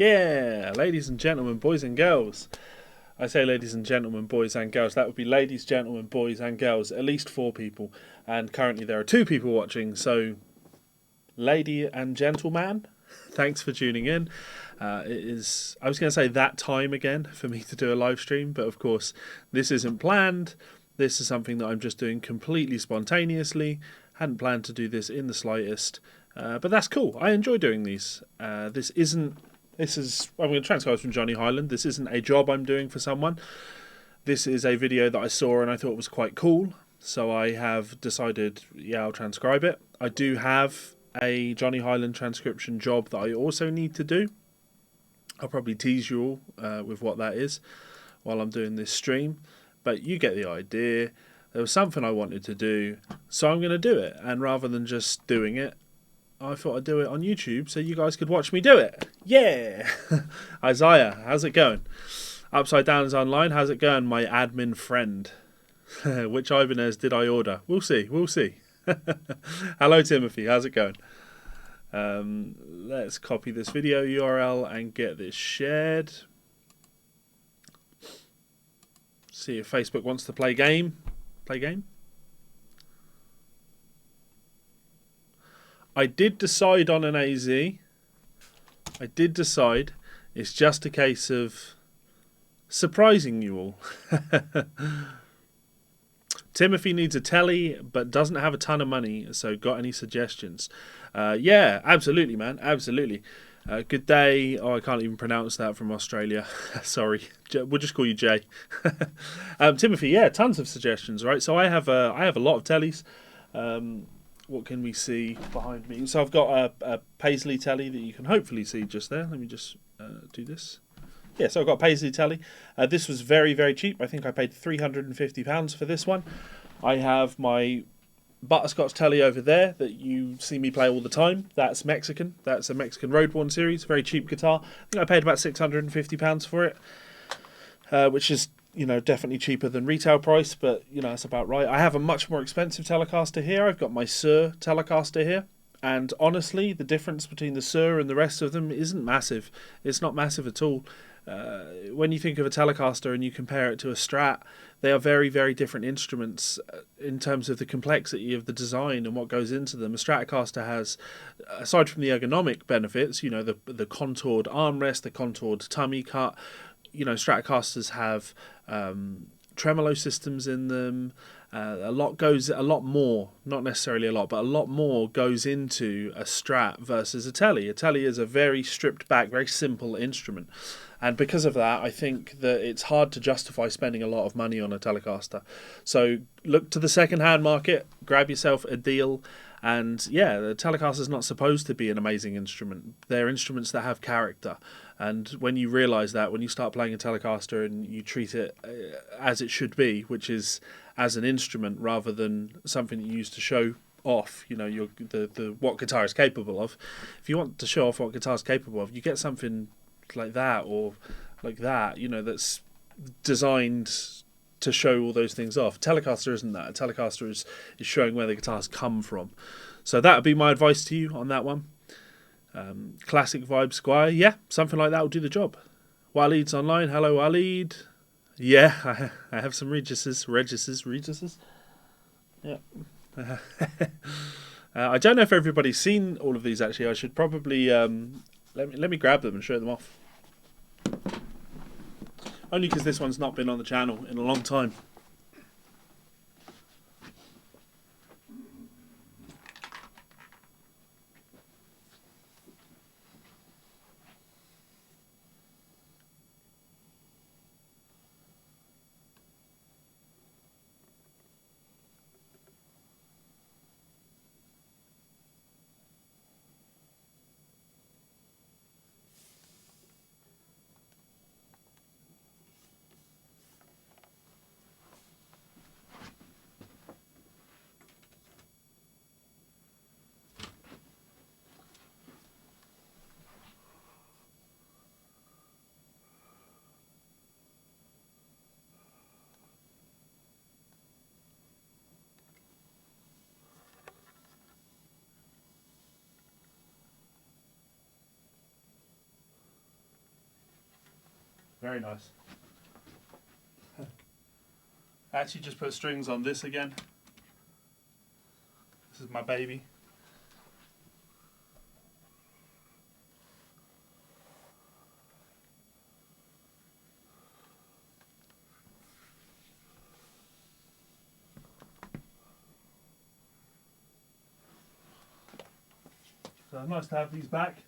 Yeah, ladies and gentlemen, boys and girls. I say ladies and gentlemen, boys and girls. That would be ladies, gentlemen, boys and girls. At least 4 people. And currently there are 2 people watching. So, lady and gentleman, thanks for tuning in. It is, I was going to say that time again for me to do a live stream. But of course, this isn't planned. This is something that I'm just doing completely spontaneously. Hadn't planned to do this in the slightest. But that's cool. I enjoy doing these. I'm going to transcribe from Johnny Hiland. This isn't a job I'm doing for someone. This is a video that I saw and I thought was quite cool. So I have decided, I'll transcribe it. I do have a Johnny Hiland transcription job that I also need to do. I'll probably tease you all with what that is while I'm doing this stream. But you get the idea. There was something I wanted to do, so I'm going to do it. And rather than just doing it, I thought I'd do it on YouTube so you guys could watch me do it. Yeah! Isaiah, how's it going? Upside Down is online. How's it going, my admin friend? Which Ibanez did I order? We'll see. Hello, Timothy. How's it going? Let's copy this video URL and get this shared. See if Facebook wants to play game. Play game? I did decide on an AZ. I did decide. It's just a case of surprising you all. Timothy needs a telly, but doesn't have a ton of money, so got any suggestions? Yeah, absolutely, man. Absolutely. Good day. Oh, I can't even pronounce that from Australia. Sorry. We'll just call you Jay. Timothy, yeah, tons of suggestions, right? So I have a lot of tellies. What can we see behind me? So I've got a Paisley telly that you can hopefully see just there. Let me just do this. Yeah, so I've got a Paisley telly. This was very, very cheap. I think I paid £350 for this one. I have my Butterscotch telly over there that you see me play all the time. That's Mexican. That's a Mexican Roadworn series. Very cheap guitar. I think I paid about £650 for it, which is, definitely cheaper than retail price, but, that's about right. I have a much more expensive Telecaster here. I've got my Sur Telecaster here. And honestly, the difference between the Sur and the rest of them isn't massive. It's not massive at all. When you think of a Telecaster and you compare it to a Strat, they are very, very different instruments in terms of the complexity of the design and what goes into them. A Stratocaster has, aside from the ergonomic benefits, the contoured armrest, the contoured tummy cut, Stratocasters have tremolo systems in them. A lot more, not necessarily a lot, but a lot more goes into a Strat versus a telly. A telly is a very stripped back, very simple instrument. And because of that, I think that it's hard to justify spending a lot of money on a Telecaster. So look to the second-hand market, grab yourself a deal. And the Telecaster is not supposed to be an amazing instrument. They're instruments that have character. And when you realise that, when you start playing a Telecaster and you treat it as it should be, which is as an instrument rather than something you use to show off, what guitar is capable of. If you want to show off what guitar is capable of, you get something like that or like that, that's designed to show all those things off. Telecaster isn't that. A Telecaster is showing where the guitars come from. So that would be my advice to you on that one. Classic Vibe Squire, yeah, something like that will do the job. Waleed's online. Hello, Waleed. Yeah, I have some Regises. Yeah. I don't know if everybody's seen all of these. Actually, I should probably let me grab them and show them off. Only because this one's not been on the channel in a long time. Very nice. I actually just put strings on this again. This is my baby. So nice to have these back.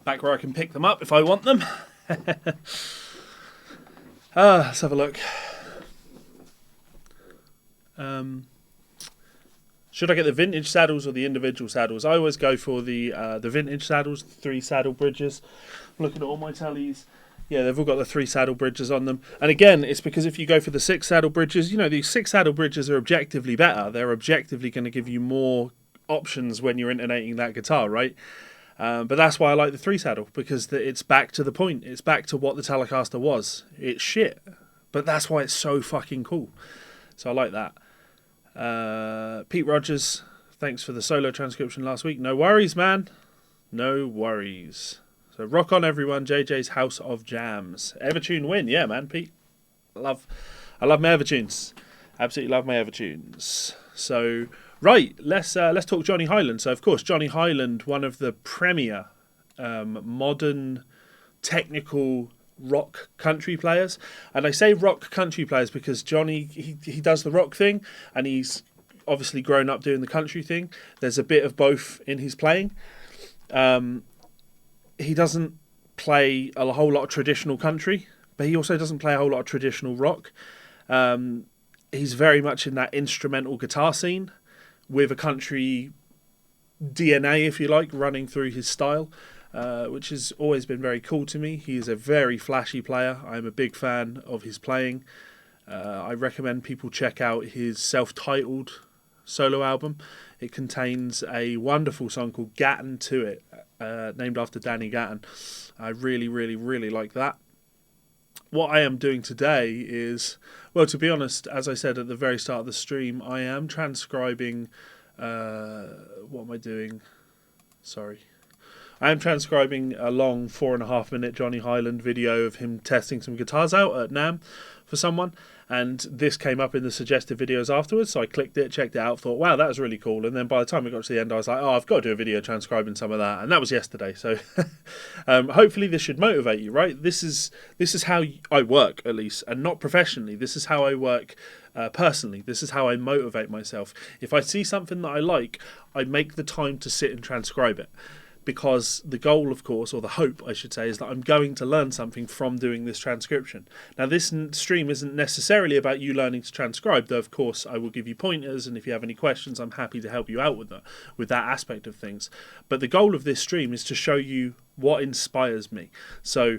Back where I can pick them up if I want them. Let's have a look. Should I get the vintage saddles or the individual saddles? I always go for the vintage saddles, 3 saddle bridges. Looking at all my tallies. Yeah, they've all got the 3 saddle bridges on them. And again, it's because if you go for the 6 saddle bridges, you know, these 6 saddle bridges are objectively better. They're objectively going to give you more options when you're intonating that guitar, right? But that's why I like the 3 saddle, because it's back to the point. It's back to what the Telecaster was. It's shit, but that's why it's so fucking cool. So I like that. Pete Rogers, thanks for the solo transcription last week. No worries, man. No worries. So rock on, everyone. JJ's House of Jams. Evertune win. Yeah, man, Pete. I love my Evertunes. Absolutely love my Evertunes. So... right, let's talk Johnny Hiland. So, of course, Johnny Hiland, one of the premier modern technical rock country players. And I say rock country players because Johnny, he does the rock thing, and he's obviously grown up doing the country thing. There's a bit of both in his playing. He doesn't play a whole lot of traditional country, but he also doesn't play a whole lot of traditional rock. He's very much in that instrumental guitar scene, with a country DNA, if you like, running through his style, which has always been very cool to me. He is a very flashy player. I'm a big fan of his playing. I recommend people check out his self-titled solo album. It contains a wonderful song called Gatton to It, named after Danny Gatton. I really, really, really like that. What I am doing today is, well, to be honest, as I said at the very start of the stream, I am transcribing, what am I doing? Sorry. I am transcribing a long 4.5-minute Johnny Hiland video of him testing some guitars out at NAMM for someone, and this came up in the suggested videos afterwards, so I clicked it, checked it out, thought, wow, that was really cool, and then by the time we got to the end, I was like, oh, I've got to do a video transcribing some of that, and that was yesterday, so hopefully this should motivate you, right? This is how I work, at least, and not professionally. This is how I work personally. This is how I motivate myself. If I see something that I like, I make the time to sit and transcribe it. Because the goal, of course, or the hope, I should say, is that I'm going to learn something from doing this transcription. Now, this stream isn't necessarily about you learning to transcribe, though, of course, I will give you pointers, and if you have any questions, I'm happy to help you out with that aspect of things. But the goal of this stream is to show you what inspires me. So,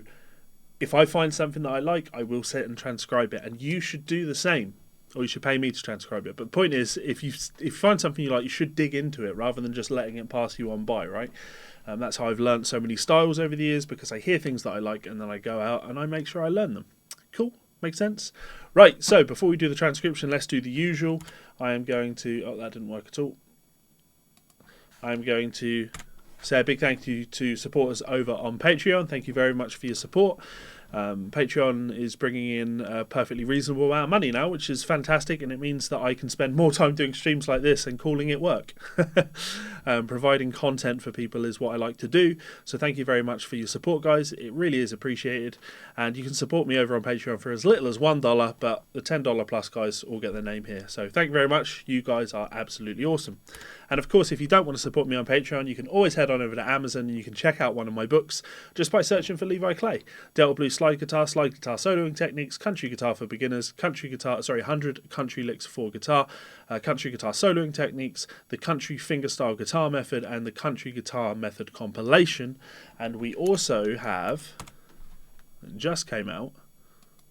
if I find something that I like, I will sit and transcribe it, and you should do the same. Or you should pay me to transcribe it. But the point is, if you find something you like, you should dig into it rather than just letting it pass you on by, right? That's how I've learned so many styles over the years, because I hear things that I like and then I go out and I make sure I learn them. Cool? Makes sense? Right, so before we do the transcription, let's do the usual. I am going to... oh, that didn't work at all. I'm going to say a big thank you to supporters over on Patreon. Thank you very much for your support. Patreon is bringing in a perfectly reasonable amount of money now, which is fantastic, and it means that I can spend more time doing streams like this and calling it work. Providing content for people is what I like to do, so thank you very much for your support, guys. It really is appreciated, and you can support me over on Patreon for as little as $1, but the $10 plus guys all get their name here. So thank you very much. You guys are absolutely awesome. And of course, if you don't want to support me on Patreon, you can always head on over to Amazon and you can check out one of my books just by searching for Levi Clay. Delta Blues slide guitar soloing techniques, country guitar for beginners, 100 country licks for guitar, country guitar soloing techniques, the country fingerstyle guitar method, and the country guitar method compilation. And we also have, it just came out,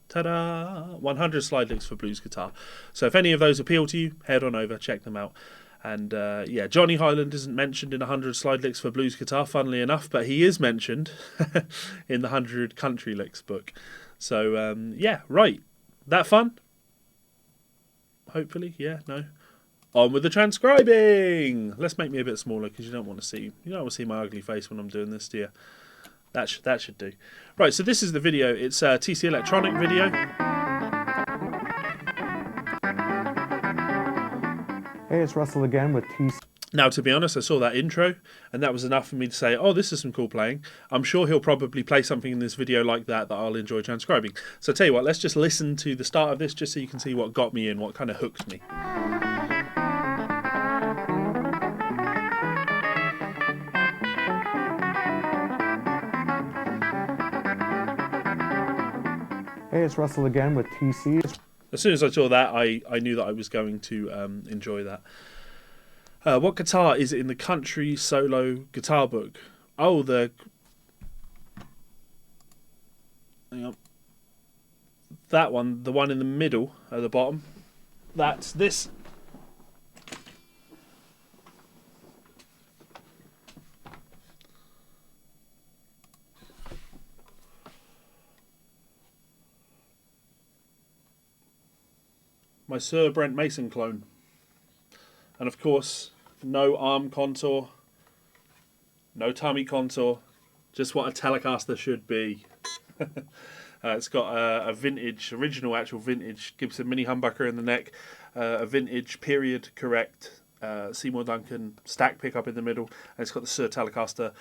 ta-da, 100 slide licks for blues guitar. So if any of those appeal to you, head on over, check them out. And yeah, Johnny Hiland isn't mentioned in 100 slide licks for blues guitar, funnily enough, but he is mentioned in the 100 country licks book. So yeah, right. That fun? Hopefully, yeah, no. On with the transcribing. Let's make me a bit smaller because you don't want to see my ugly face when I'm doing this, do you? That should do. Right, so this is the video. It's a TC Electronic video. Hey, it's Russell again with TC. Now, to be honest, I saw that intro, and that was enough for me to say, oh, this is some cool playing. I'm sure he'll probably play something in this video like that I'll enjoy transcribing. So I tell you what, let's just listen to the start of this just so you can see what got me in, what kind of hooked me. Hey, it's Russell again with TC. As soon as I saw that, I knew that I was going to enjoy that. What guitar is in the country solo guitar book? Oh, hang on. That one, the one in the middle at the bottom. That's this. My Sir Brent Mason clone. And of course, no arm contour, no tummy contour, just what a Telecaster should be. It's got a vintage, actual vintage Gibson mini humbucker in the neck, a vintage period correct Seymour Duncan stack pickup in the middle, and it's got the Sir Telecaster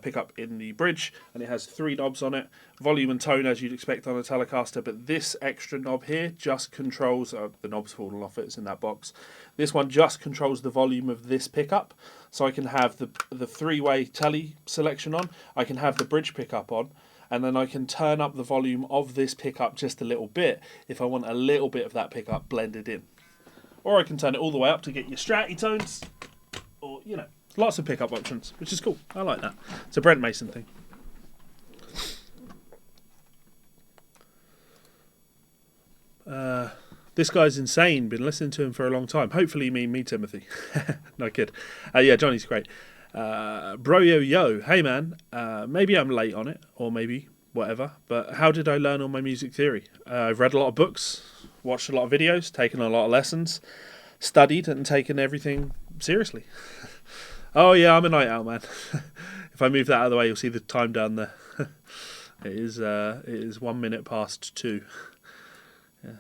pickup in the bridge, and it has 3 knobs on it, volume and tone as you'd expect on a Telecaster, but this extra knob here just controls, the knob's fallen off, it's in that box, this one just controls the volume of this pickup, so I can have the 3-way tele selection on, I can have the bridge pickup on, and then I can turn up the volume of this pickup just a little bit if I want a little bit of that pickup blended in. Or I can turn it all the way up to get your stratty tones, or, you know, lots of pickup options, which is cool. I like that. It's a Brent Mason thing. This guy's insane. Been listening to him for a long time. Hopefully you mean me, Timothy. No kid. Yeah, Johnny's great. Bro yo. Hey man, maybe I'm late on it, or maybe whatever, but how did I learn all my music theory? I've read a lot of books, watched a lot of videos, taken a lot of lessons, studied and taken everything seriously. Oh yeah, I'm a night owl, man. If I move that out of the way, you'll see the time down there. It is 1 minute past 2. Yeah.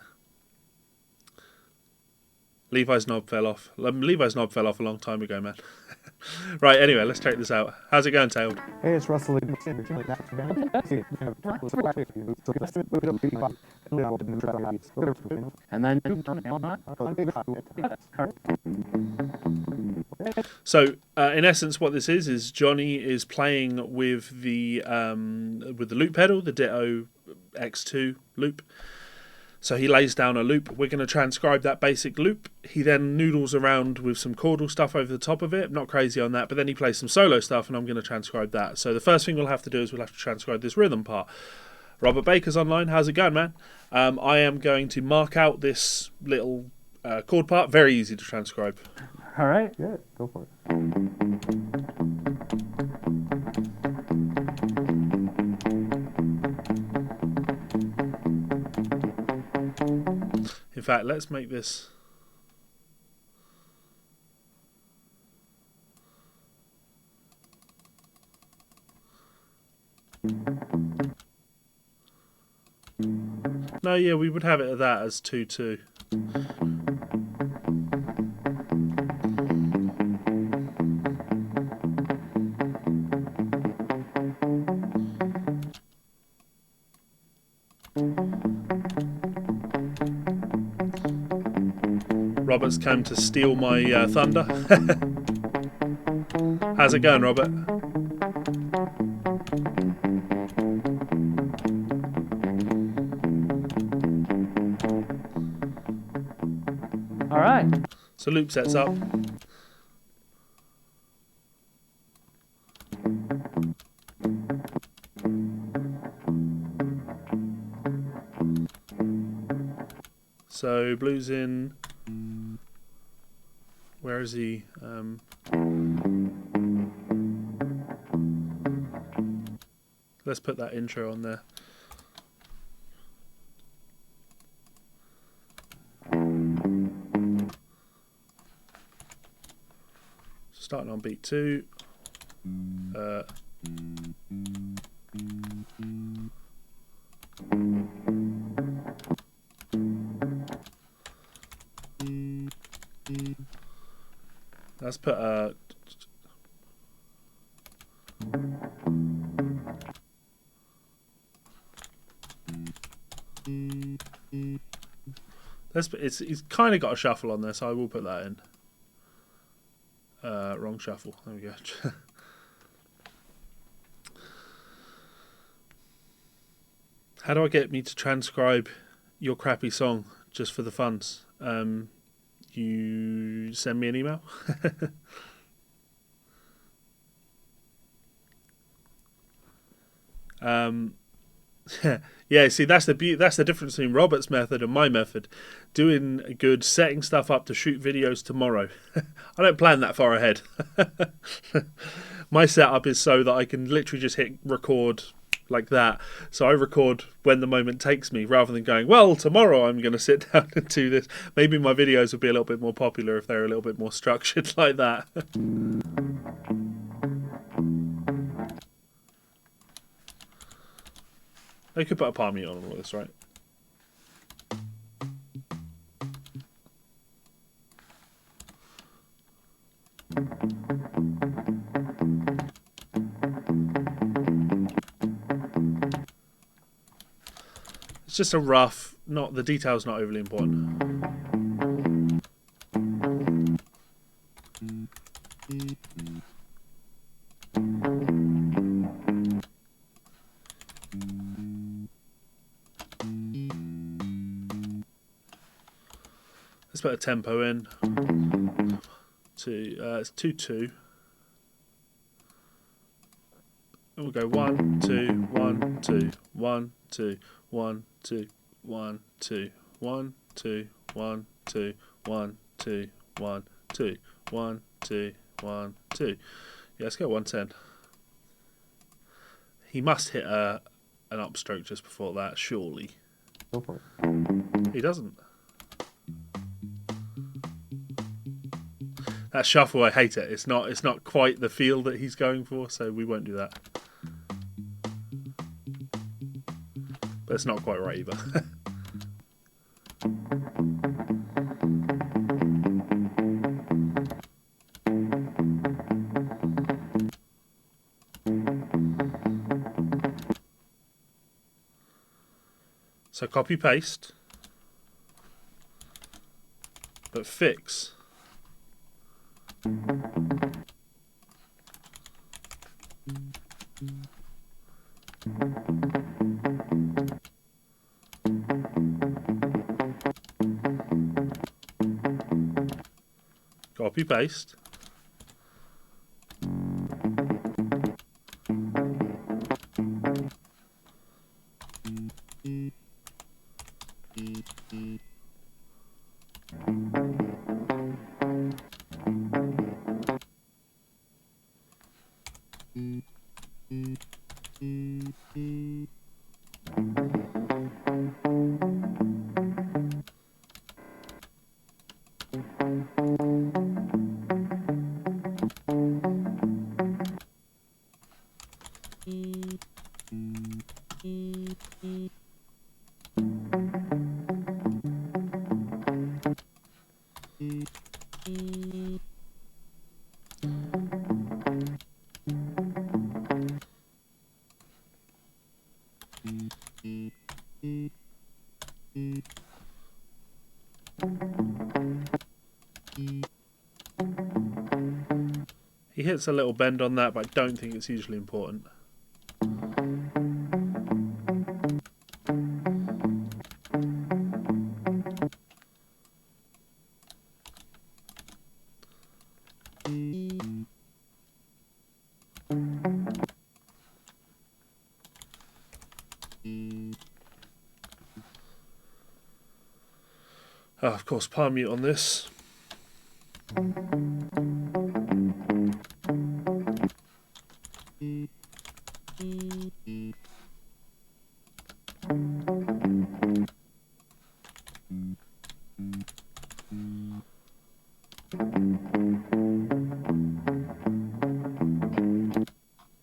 Levi's knob fell off. Levi's knob fell off a long time ago, man. Right, anyway, let's check this out. How's it going, Tailed? Hey, it's Russell again. And then so, in essence, what this is Johnny is playing with the loop pedal, the Ditto X2 loop. So he lays down a loop. We're going to transcribe that basic loop. He then noodles around with some chordal stuff over the top of it. Not crazy on that, but then he plays some solo stuff, and I'm going to transcribe that. So the first thing we'll have to do is we'll have to transcribe this rhythm part. Robert Baker's online. How's it going, man? I am going to mark out this little chord part. Very easy to transcribe. All right. Yeah, go for it. In fact, let's make this. No, yeah, we would have it at that as 2-2. Robert's come to steal my thunder. How's it going, Robert? All right. So loop sets up. So blues in. Where is he? Let's put that intro on there. Starting on beat 2. Let's put a... It's kind of got a shuffle on there, so I will put that in. Wrong shuffle. There we go. How do I get me to transcribe your crappy song just for the funds? You send me an email. Yeah, see, that's the difference between Robert's method and my method. Doing good, setting stuff up to shoot videos tomorrow. I don't plan that far ahead. My setup is so that I can literally just hit record like that. So I record when the moment takes me, rather than going, well, tomorrow I'm going to sit down and do this. Maybe my videos would be a little bit more popular if they're a little bit more structured like that. I could put a palm mute on all this, right? It's just a rough, the detail's not overly important. Let's put a tempo in. It's 2-2. And we'll go 1 2 1 2 1 2 1 2 1 2 1 2 1 2 1 2 1 2 1 2 1 2. Yeah, let's go 110. He must hit an upstroke just before that, surely. Go for it. He doesn't. That shuffle, I hate it. It's not quite the feel that he's going for, so we won't do that. But it's not quite right either. So copy paste, but fix. Copy paste. He hits a little bend on that, but I don't think it's hugely important. Oh, of course, palm mute on this.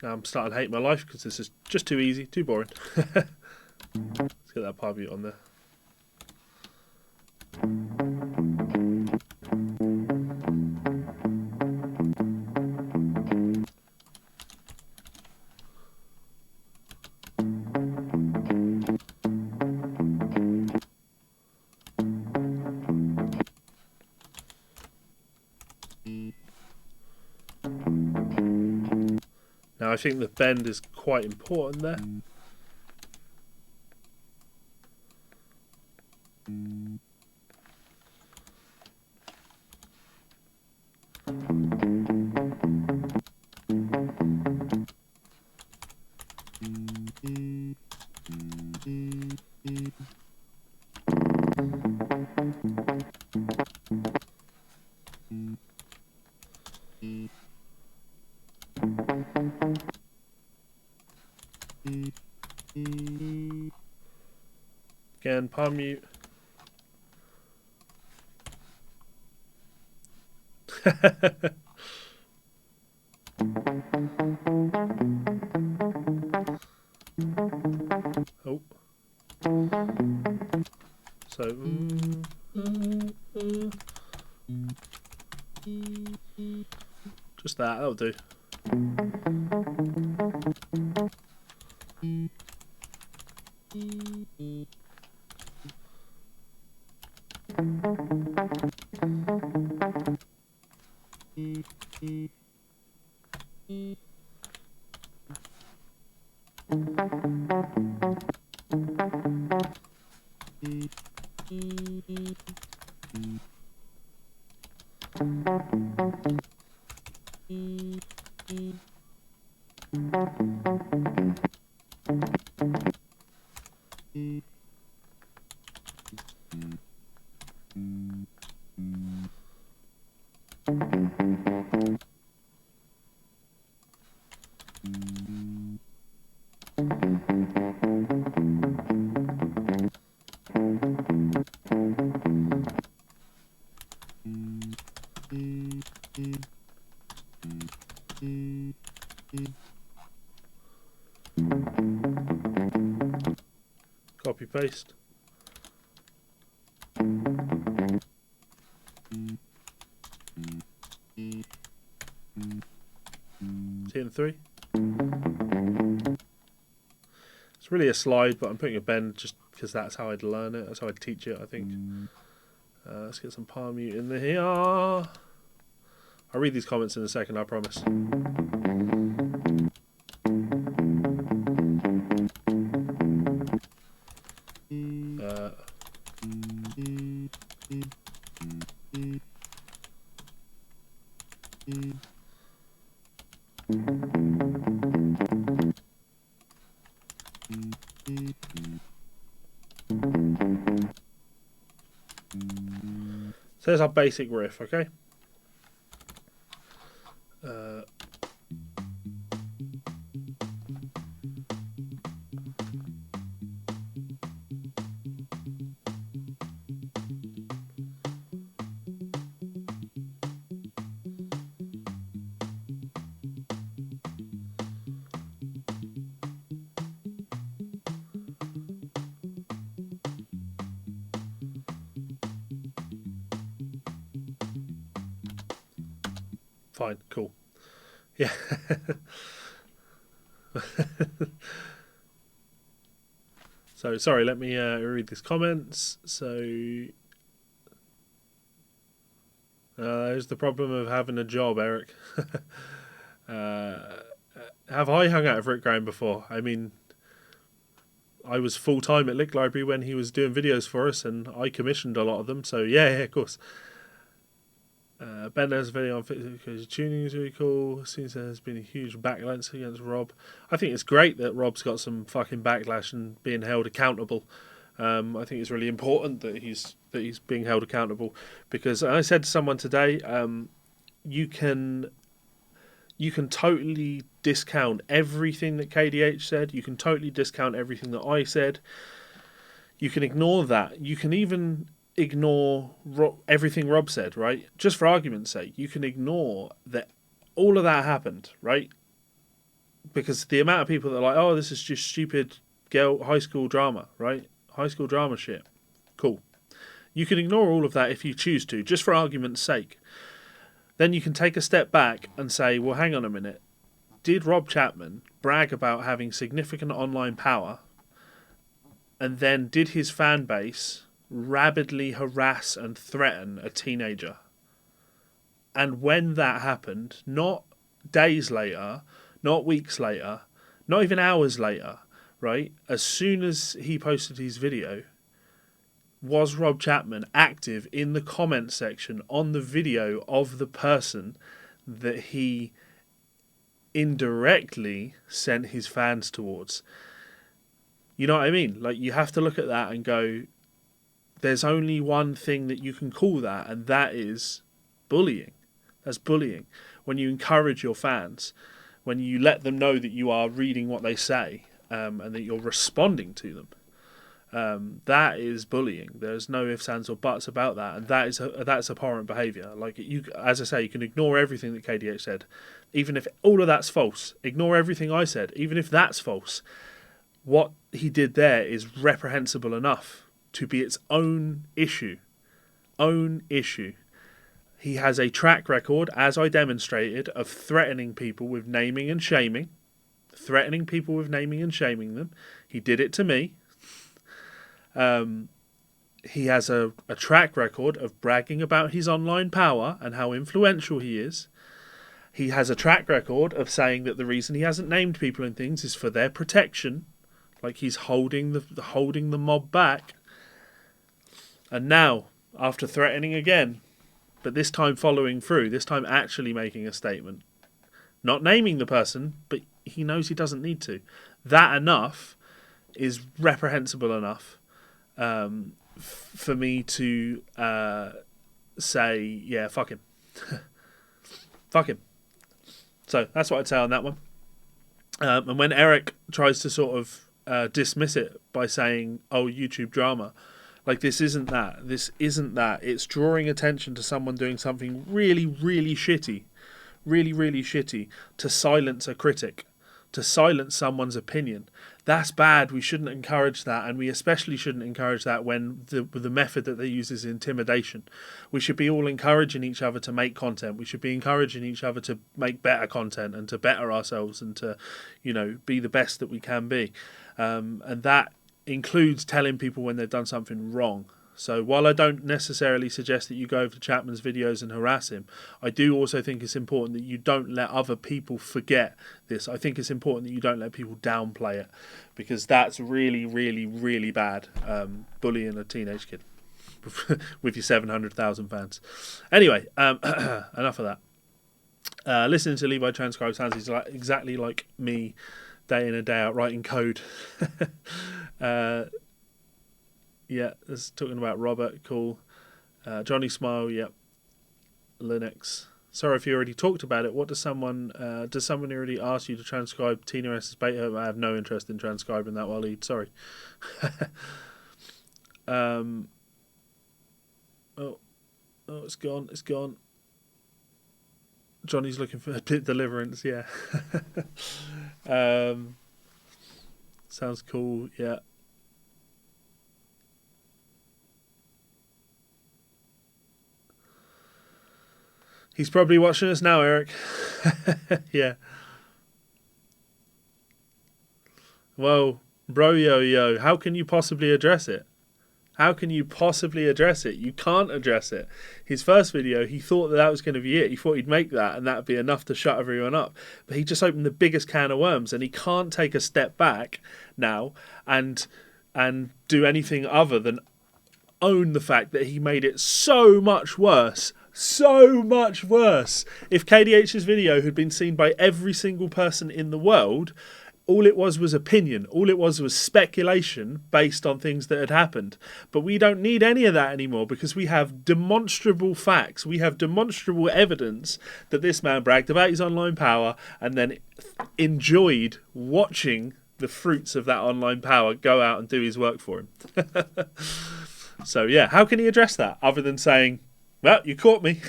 Now I'm starting to hate my life because this is just too easy, too boring. Let's get that palm mute on there. Now I think the bend is quite important there. Again, palm mute. Oh. So. Just that, that'll do. Copy paste. T and 3. It's really a slide, but I'm putting a bend just because that's how I'd learn it. That's how I'd teach it, I think. Let's get some palm mute in here. I'll read these comments in a second, I promise. So there's our basic riff, okay? Fine, cool. Yeah. So, sorry, let me read these comments. So, there's the problem of having a job, Eric. Have I hung out with Rick Graham before? I mean, I was full-time at Lick Library when he was doing videos for us, and I commissioned a lot of them. So, yeah, of course. Ben has a video on because tuning is really cool. Seems there's been a huge backlash against Rob. I think it's great that Rob's got some fucking backlash and being held accountable. I think it's really important that he's being held accountable, because I said to someone today, you can totally discount everything that KDH said. You can totally discount everything that I said. You can ignore that. You can even ignore everything Rob said, right? Just for argument's sake, you can ignore that all of that happened, right? because the amount of people that are like, oh, this is just stupid high school drama, right? High school drama shit. Cool. You can ignore all of that if you choose to, just for argument's sake. Then you can take a step back and say, well, hang on a minute. Did Rob Chapman brag about having significant online power, and then did his fan base rabidly harass and threaten a teenager? And when that happened, not days later, not weeks later, not even hours later, right? As soon as he posted his video, was Rob Chapman active in the comment section on the video of the person that he indirectly sent his fans towards? You know what I mean? Like, you have to look at that and go, there's only one thing that you can call that, and that is bullying. That's bullying. When you encourage your fans, when you let them know that you are reading what they say, and that you're responding to them. That is bullying. There's no ifs, ands, or buts about that, and that's abhorrent behaviour. Like, you, as I say, you can ignore everything that KDH said, even if all of that's false. Ignore everything I said, even if that's false. What he did there is reprehensible enough to be its own issue. Own issue. He has a track record, as I demonstrated, of threatening people with naming and shaming. Threatening people with naming and shaming them. He did it to me. He has a track record of bragging about his online power and how influential he is. He has a track record of saying that the reason he hasn't named people and things is for their protection, like he's holding the mob back. And now, after threatening again, but this time following through, this time actually making a statement, not naming the person, but he knows he doesn't need to. That enough is reprehensible enough for me to say, yeah, fuck him. Fuck him. So that's what I'd say on that one. And when Eric tries to sort of dismiss it by saying, oh, YouTube drama, like, this isn't that. This isn't that. It's drawing attention to someone doing something really, really shitty. Really, really shitty. To silence a critic. To silence someone's opinion. That's bad. We shouldn't encourage that, and we especially shouldn't encourage that when the method that they use is intimidation. We should be all encouraging each other to make content. We should be encouraging each other to make better content and to better ourselves and to, be the best that we can be. And that includes telling people when they've done something wrong. So while I don't necessarily suggest that you go over to Chapman's videos and harass him, I do also think it's important that you don't let other people forget this. I think it's important that you don't let people downplay it, because that's really, really, really bad, bullying a teenage kid with your 700,000 fans. Anyway, enough of that. Listening to Levi transcribe sounds exactly like me day in and day out writing code. Yeah, this is talking about Robert. Cool. Johnny Smile. Yep. Linux. Sorry if you already talked about it. What does someone already ask you to transcribe Tina S's beta? I have no interest in transcribing that, Waleed. Sorry. Oh, it's gone. It's gone. Johnny's looking for a bit deliverance. Yeah. Sounds cool. Yeah. He's probably watching us now, Eric. Yeah. Well, bro, yo, how can you possibly address it? How can you possibly address it? You can't address it. His first video, he thought that was going to be it. He thought he'd make that and that would be enough to shut everyone up. But he just opened the biggest can of worms, and he can't take a step back now and do anything other than own the fact that he made it so much worse. So much worse. If KDH's video had been seen by every single person in the world, all it was opinion. All it was speculation based on things that had happened. But we don't need any of that anymore, because we have demonstrable facts. We have demonstrable evidence that this man bragged about his online power and then enjoyed watching the fruits of that online power go out and do his work for him. So yeah, how can he address that other than saying, Well, you caught me.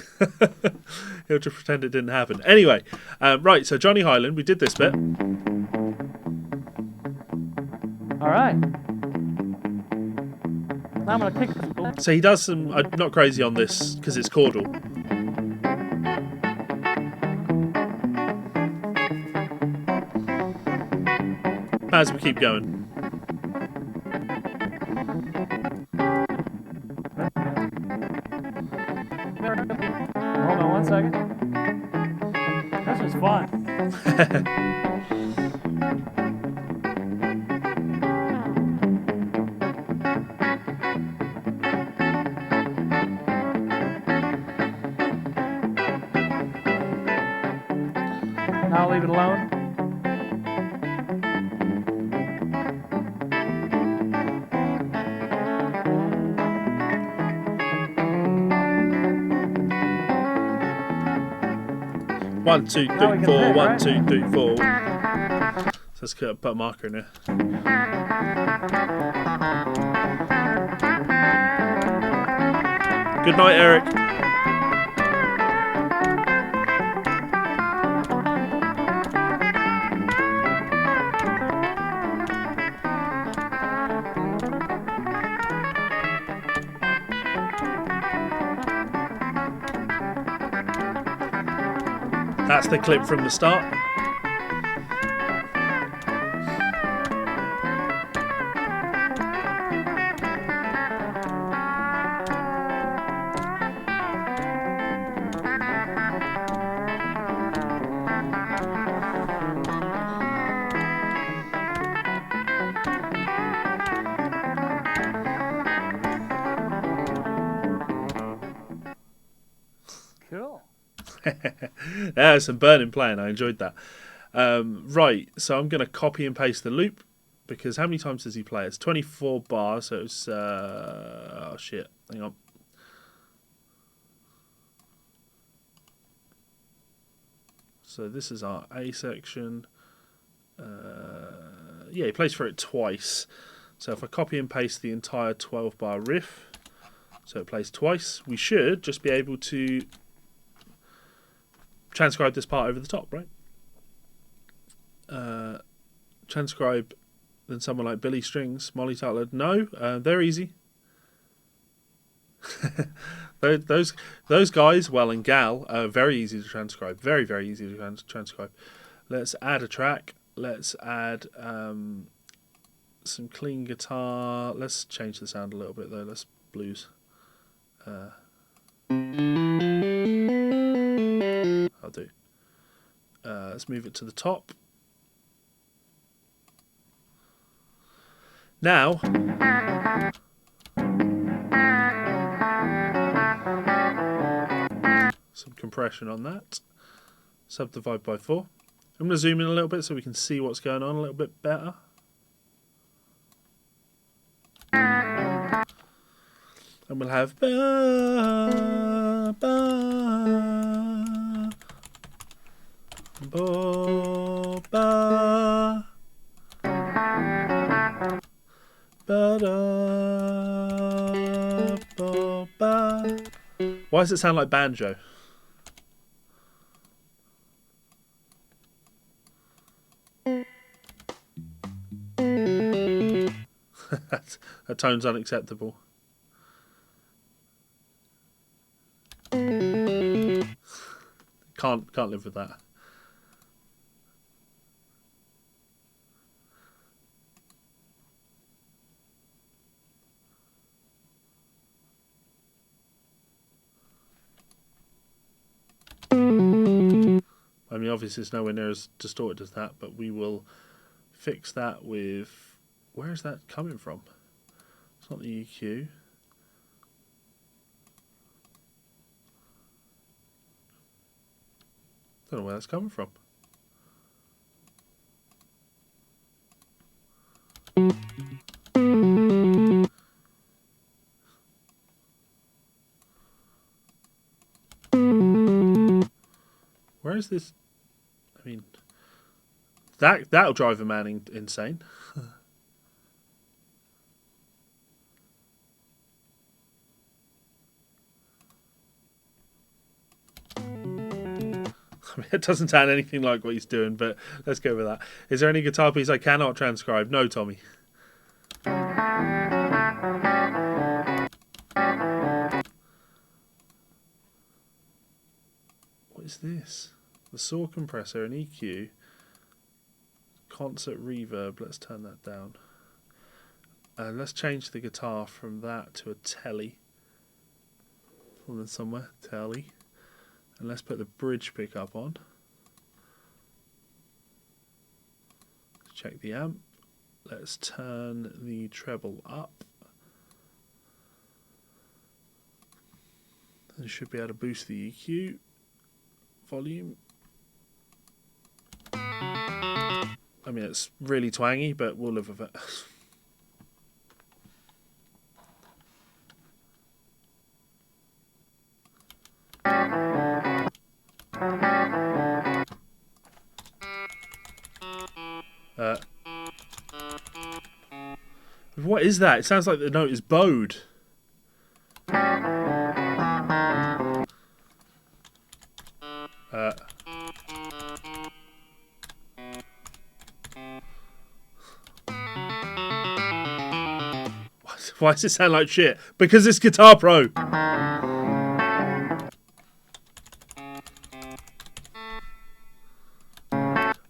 He'll just pretend it didn't happen. Anyway, right, so Johnny Hiland, we did this bit. All right. Now I'm going to kick this ball. So he does some... I'm not crazy on this because it's chordal. As we keep going. Hold on 1 second. This was fun. Now I'll leave it alone. One, two, Now we three, can four. pick, One, right? 2, 3, 4. So let's put a marker in there. Good night, Eric. That's the clip from the start. Cool. Yeah, some burning playing. I enjoyed that. Right, so I'm going to copy and paste the loop because how many times does he play? It's 24 bars, so it's... oh, shit. Hang on. So this is our A section. Yeah, he plays for it twice. So if I copy and paste the entire 12-bar riff, so it plays twice, we should just be able to transcribe this part over the top, right? Transcribe than someone like Billy Strings, Molly Tutler. No, they're easy. those guys, well, and gal, are very easy to transcribe. Very, very easy to transcribe. Let's add a track. Let's add some clean guitar. Let's change the sound a little bit, though. Let's blues. I'll do. Let's move it to the top. Now, some compression on that. Subdivide by 4. I'm going to zoom in a little bit so we can see what's going on a little bit better. And we'll have ba, ba, bo, ba, ba, da, bo, ba. Why does it sound like banjo? That tone's unacceptable. Can't live with that. I mean, obviously it's nowhere near as distorted as that, but we will fix that with... Where is that coming from? It's not the EQ. Don't know where that's coming from. Where is this? I mean, that'll drive a man insane. It doesn't sound anything like what he's doing, but let's go with that. Is there any guitar piece I cannot transcribe? No, Tommy. What is this? The saw compressor and EQ. Concert reverb. Let's turn that down. And let's change the guitar from that to a telly. Hold on somewhere. Telly. And let's put the bridge pickup on. Check the amp. Let's turn the treble up. And should be able to boost the EQ volume. I mean, it's really twangy, but we'll live with it. What is that? It sounds like the note is bowed. Why does it sound like shit? Because it's Guitar Pro.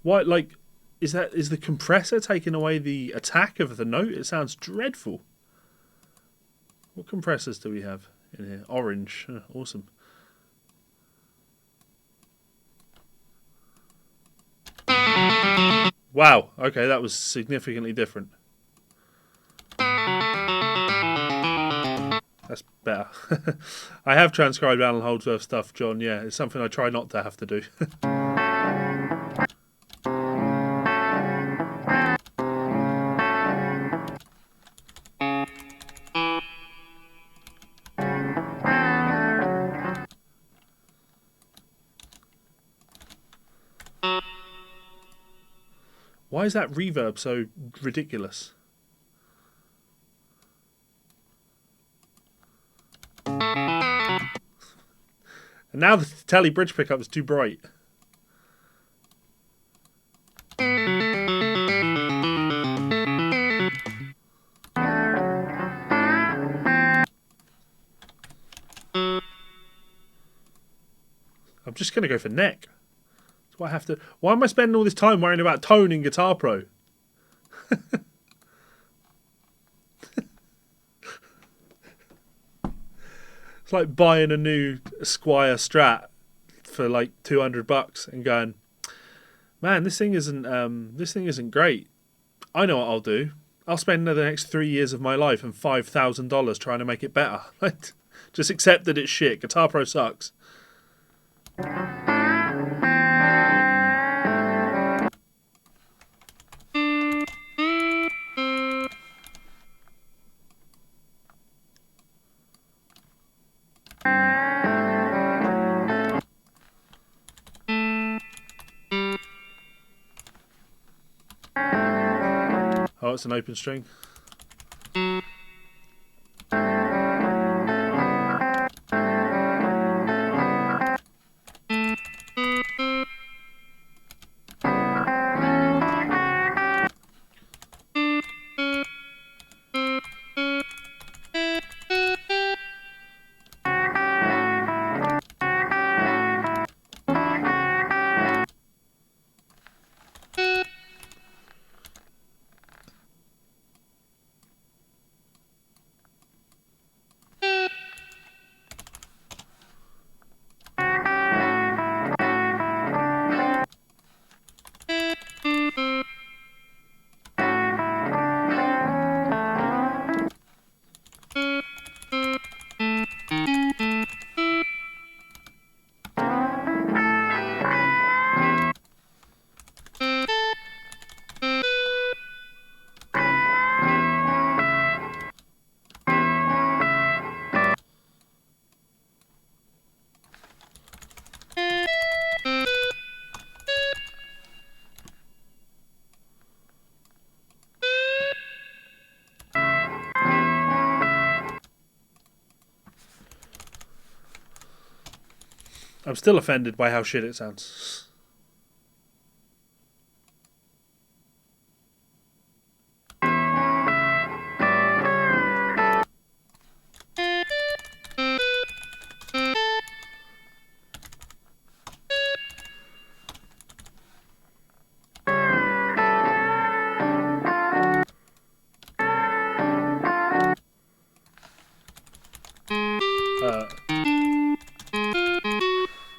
Why, like, is the compressor taking away the attack of the note? It sounds dreadful. What compressors do we have in here? Orange. Awesome. Wow. Okay, that was significantly different. That's better. I have transcribed Alan Holdsworth stuff, John. Yeah, it's something I try not to have to do. Why is that reverb so ridiculous? And now the telly bridge pickup is too bright. I'm just going to go for neck. That's what I have to. Why am I spending all this time worrying about tone in Guitar Pro? It's like buying a new Squier Strat for like $200 and going, man, this thing isn't great. I know what I'll do. I'll spend the next 3 years of my life and $5,000 trying to make it better. Just accept that it's shit. Guitar Pro sucks. Oh, it's an open string. I'm still offended by how shit it sounds.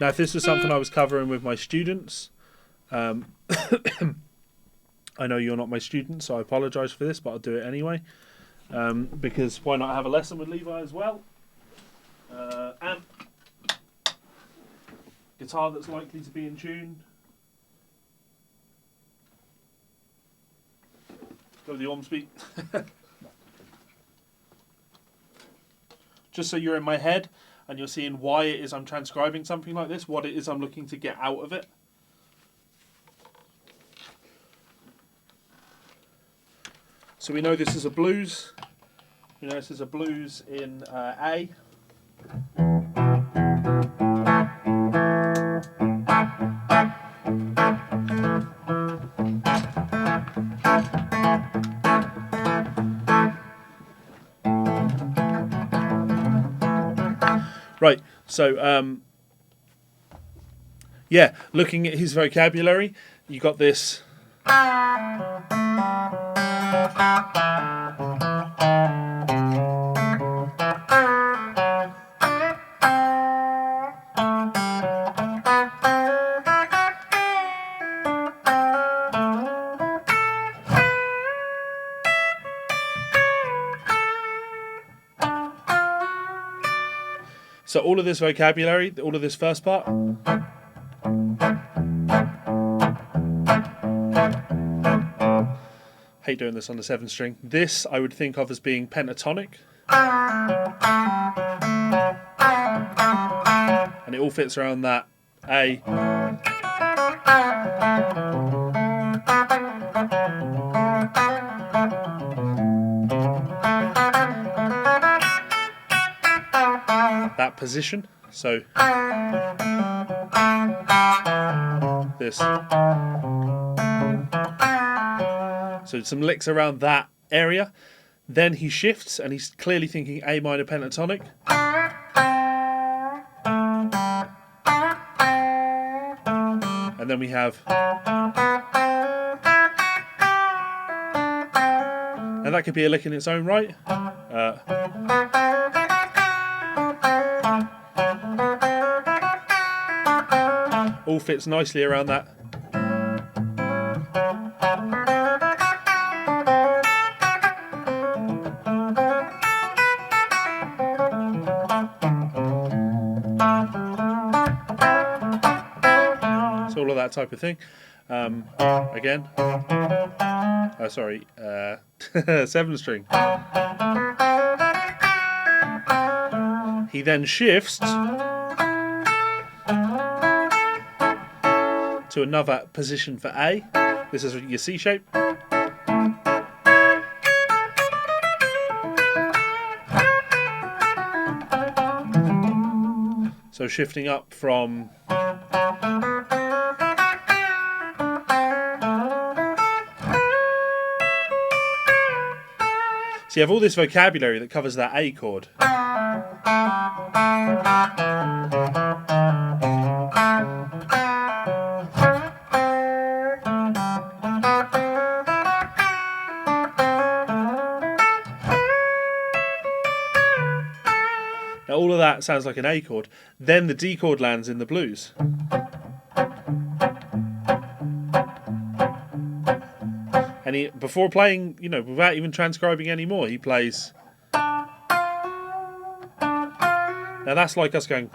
Now, if this was something I was covering with my students, I know you're not my student, so I apologise for this, but I'll do it anyway. Because why not have a lesson with Levi as well? And guitar that's likely to be in tune. Go the Ormsby. Just so you're in my head and you're seeing why it is I'm transcribing something like this, what it is I'm looking to get out of it. So we know this is a blues. We know this is a blues in A. Right, so yeah, looking at his vocabulary, you got this. So all of this vocabulary, all of this first part. Hate doing this on the 7th string. This I would think of as being pentatonic. And it all fits around that A. That position. So this. So some licks around that area. Then he shifts and he's clearly thinking A minor pentatonic. And then we have. And that could be a lick in its own right. All fits nicely around that. So all of that type of thing. Again. Sorry. 7 string. He then shifts to another position for A. This is your C shape. So shifting up from so you have all this vocabulary that covers that A chord. Now all of that sounds like an A chord. Then the D chord lands in the blues. And he, before playing, you know, without even transcribing anymore, he plays. Now that's like us going.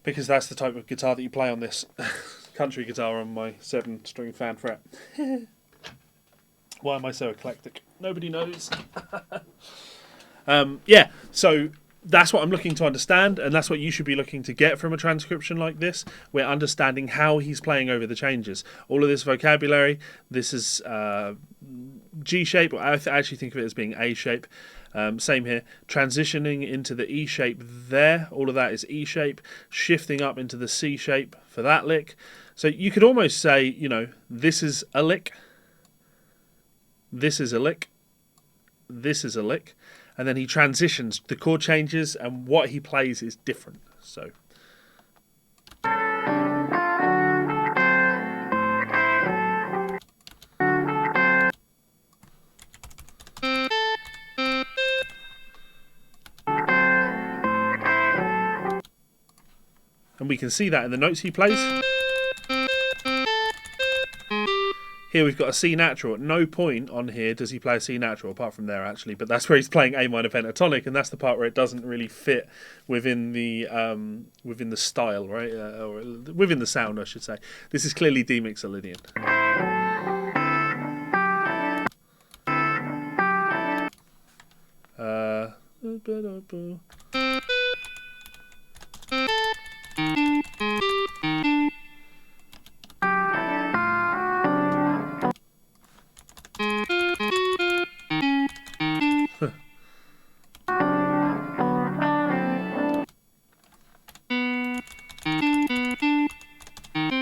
Because that's the type of guitar that you play on this. country guitar on my 7-string fan fret. Why am I so eclectic? Nobody knows. Yeah, so that's what I'm looking to understand, and that's what you should be looking to get from a transcription like this. We're understanding how he's playing over the changes. All of this vocabulary, this is G shape. I actually think of it as being A shape. Same here. Transitioning into the E shape there. All of that is E shape. Shifting up into the C shape for that lick. So you could almost say, you know, this is a lick. This is a lick. This is a lick. And then he transitions. The chord changes and what he plays is different. So. And we can see that in the notes he plays. Here we've got a C natural. At no point on here does he play a C natural, apart from there actually. But that's where he's playing A minor pentatonic, and that's the part where it doesn't really fit within the style, right? Or within the sound, I should say. This is clearly D mixolydian.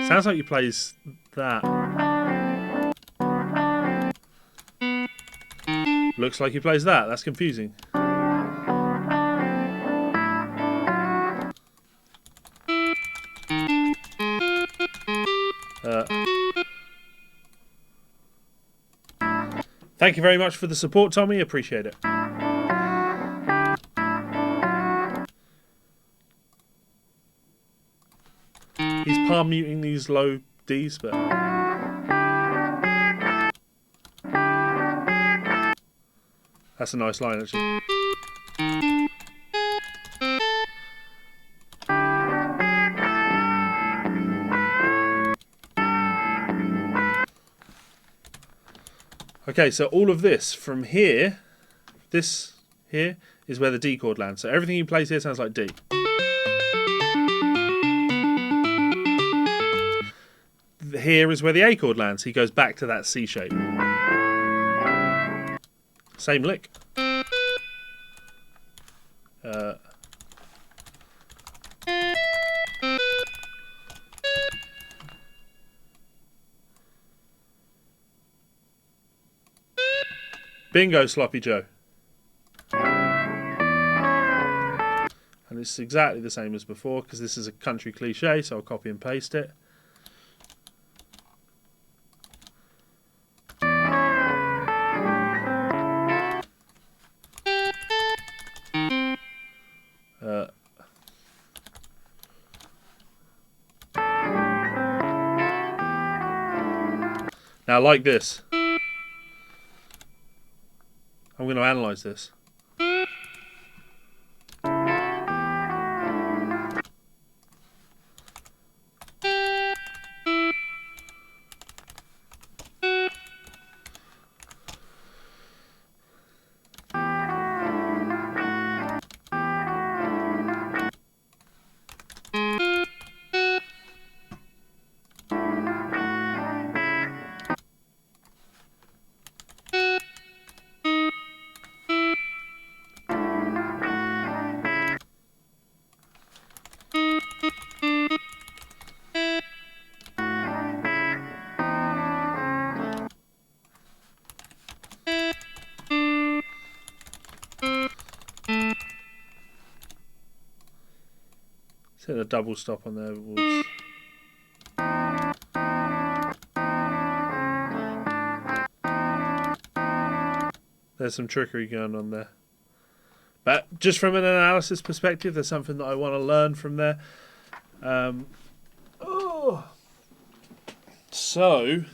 Sounds like he plays that. Looks like he plays that. That's confusing. Thank you very much for the support, Tommy. Appreciate it. He's palm muting these low Ds, but that's a nice line, actually. Okay, so all of this from here, this here is where the D chord lands. So everything he plays here sounds like D. Here is where the A chord lands. He goes back to that C shape. Same lick. Bingo, Sloppy Joe. And it's exactly the same as before because this is a country cliche, so I'll copy and paste it. Now, like this. I'm going to analyze this. Hit a double stop on there. Whoops. There's some trickery going on there. But just from an analysis perspective, there's something that I want to learn from there. So,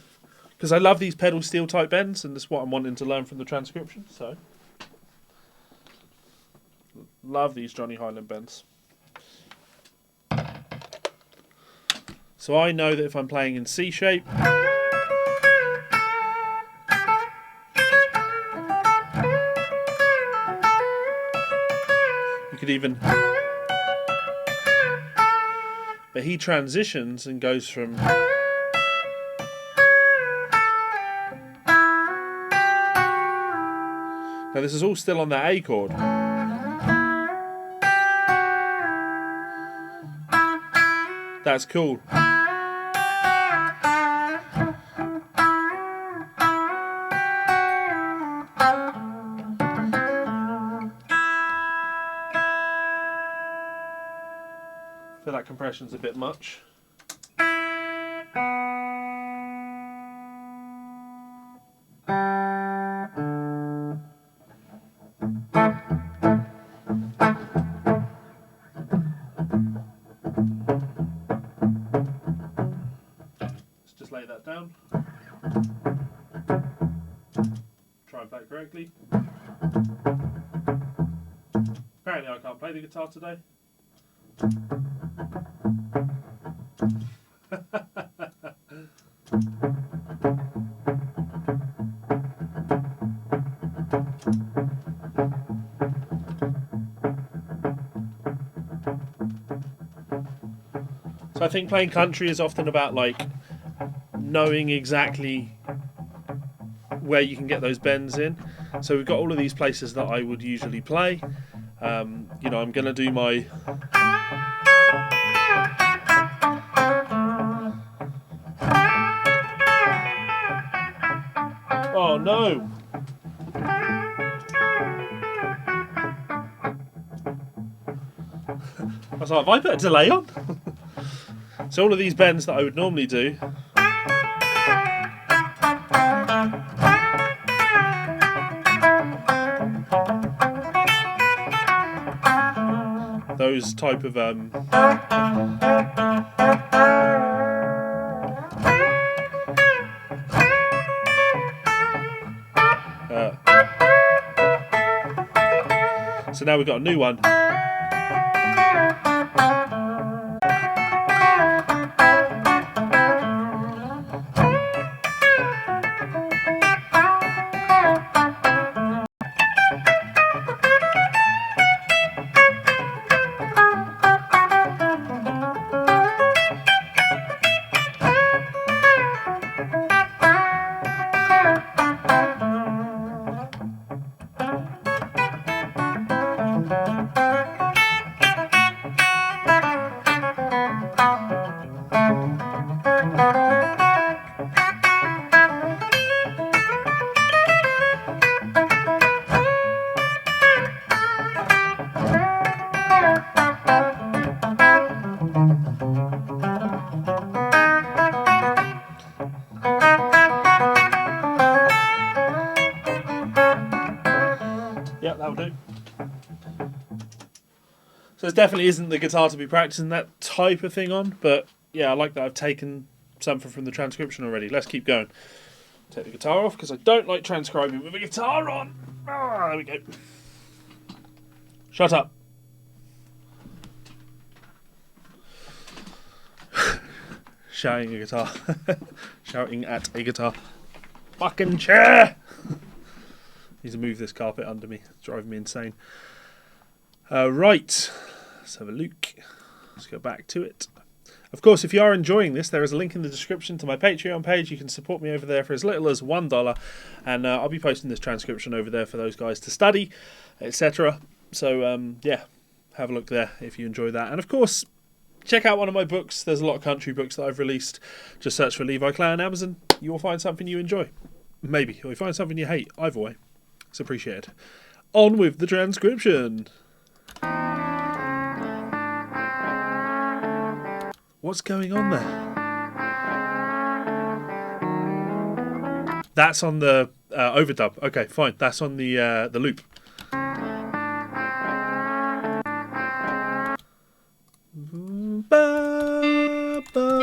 because I love these pedal steel type bends, and that's what I'm wanting to learn from the transcription. So, love these Johnny Hiland bends. So I know that if I'm playing in C shape, you could even... But he transitions and goes from... Now this is all still on that A chord. That's cool. I feel that compression's a bit much. Let's just lay that down. Try and play it correctly. Apparently I can't play the guitar today. So I think playing country is often about like knowing exactly where you can get those bends in. So we've got all of these places that I would usually play. You know, I'm going to do my... Oh no! I was like, have I put a delay on? So all of these bends that I would normally do, those type of so now we've got a new one. Yep, that'll do. So it definitely isn't the guitar to be practicing that type of thing on, but yeah, I like that I've taken something from the transcription already. Let's keep going. Take the guitar off because I don't like transcribing with a guitar on. Ah, there we go. Shut up. Shouting a guitar. Shouting at a guitar. Fucking chair! Need to move this carpet under me. It's driving me insane. Right. Let's have a look. Let's go back to it. Of course, if you are enjoying this, there is a link in the description to my Patreon page. You can support me over there for as little as $1. And I'll be posting this transcription over there for those guys to study, etc. So, yeah, have a look there if you enjoy that. And of course, check out one of my books. There's a lot of country books that I've released. Just search for Levi Clay on Amazon. You will find something you enjoy. Maybe. Or you find something you hate. Either way. It's appreciated. On with the transcription. What's going on there? That's on the overdub. Okay, fine. That's on the loop. Ba, ba.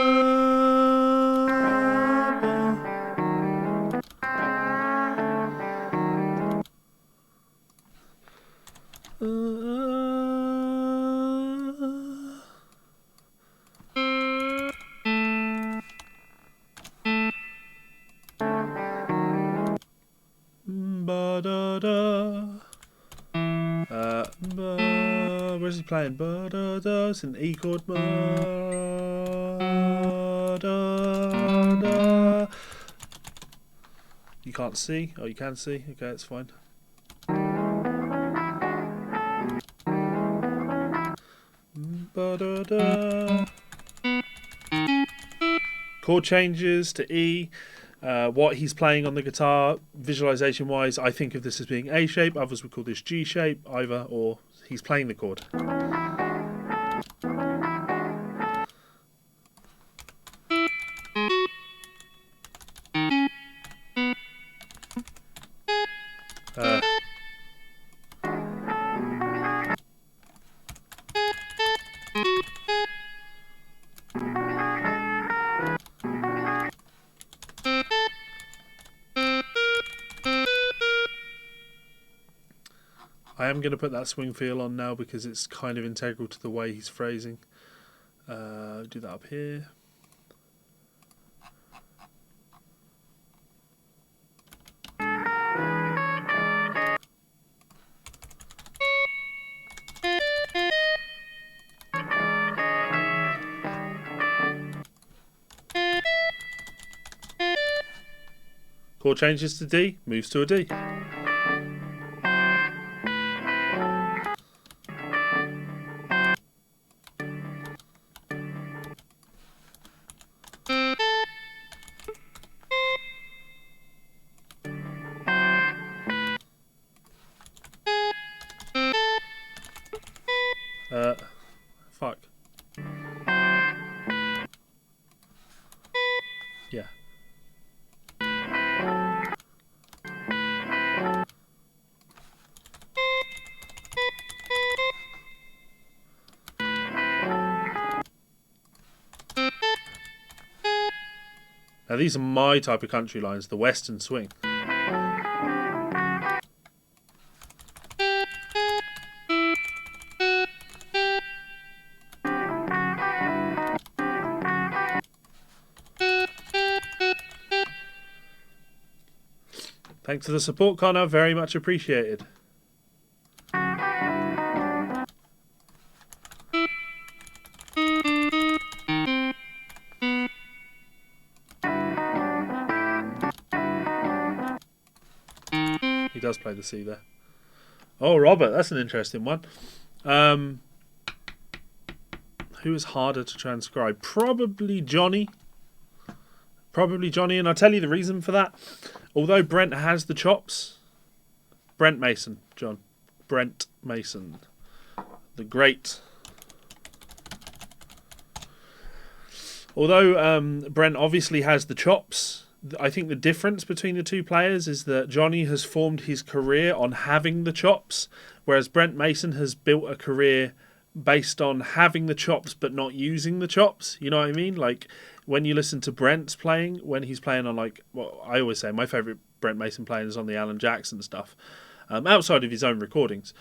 Where's he playing? It's an E chord. You can't see? Oh, you can see? Okay, that's fine. Chord changes to E. What he's playing on the guitar, visualization wise, I think of this as being A shape. Others would call this G shape, either, or he's playing the chord. I am going to put that swing feel on now because it's kind of integral to the way he's phrasing. Do that up here. Chord changes to D, moves to a D. Fuck. Yeah. Now these are my type of country lines, the Western swing. Thanks for the support, Connor. Very much appreciated. He does play the C there. Oh, Robert, that's an interesting one. Who is harder to transcribe? Probably Johnny. And I'll tell you the reason for that. Although Brent has the chops, Brent Mason, John. Brent Mason. The great. Although Brent obviously has the chops, I think the difference between the two players is that Johnny has formed his career on having the chops, whereas Brent Mason has built a career based on having the chops but not using the chops. You know what I mean? Like, when you listen to Brent's playing, when he's playing on, like, well, I always say my favourite Brent Mason playing is on the Alan Jackson stuff, outside of his own recordings.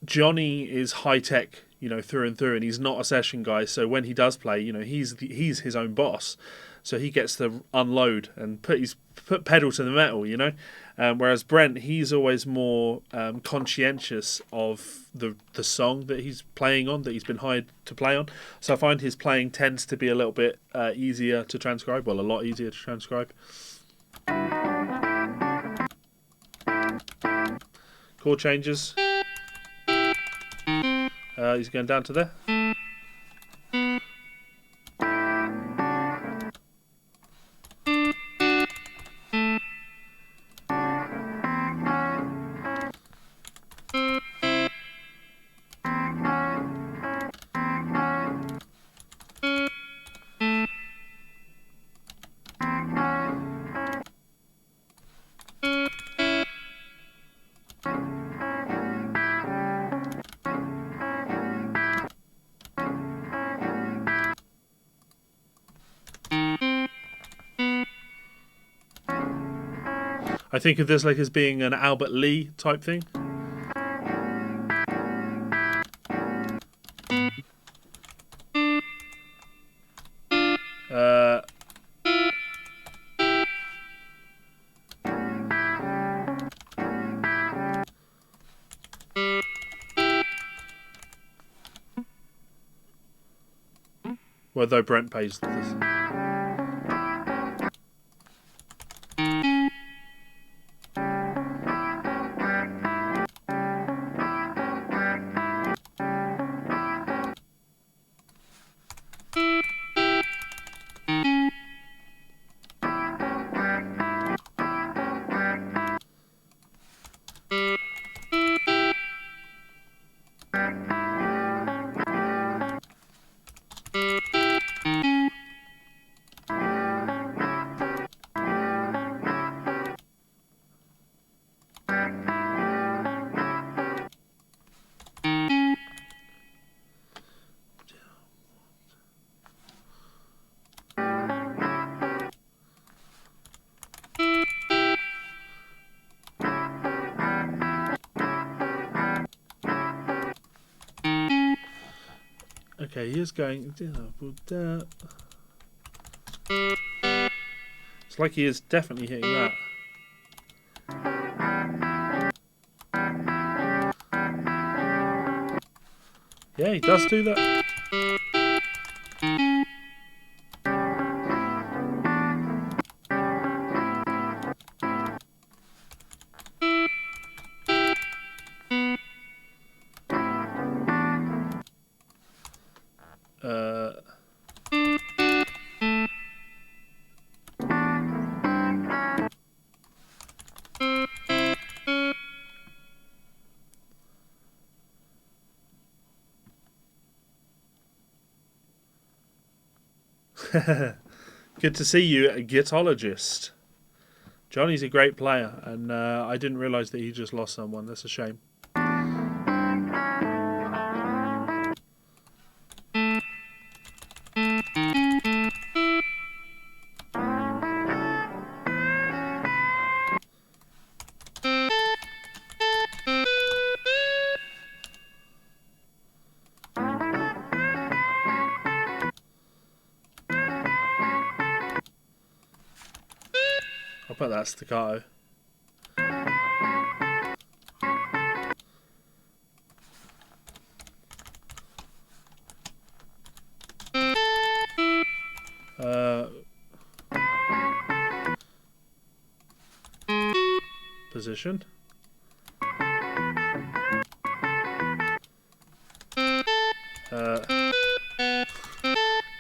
Johnny is high tech, you know, through and through, and he's not a session guy. So when he does play, you know, he's his own boss, so he gets to unload and put pedal to the metal, you know. Whereas Brent, he's always more conscientious of the song that he's playing on, that he's been hired to play on. So I find his playing tends to be a little bit easier to transcribe, well, a lot easier to transcribe. Chord changes. He's going down to there. I think of this like as being an Albert Lee type thing. Although Brent pays this. Okay, he is going. It's like he is definitely hitting that. Yeah, he does do that. Good to see you, Gitologist. Johnny's a great player, and I didn't realise that he just lost someone. That's a shame. I'll put that staccato. Position.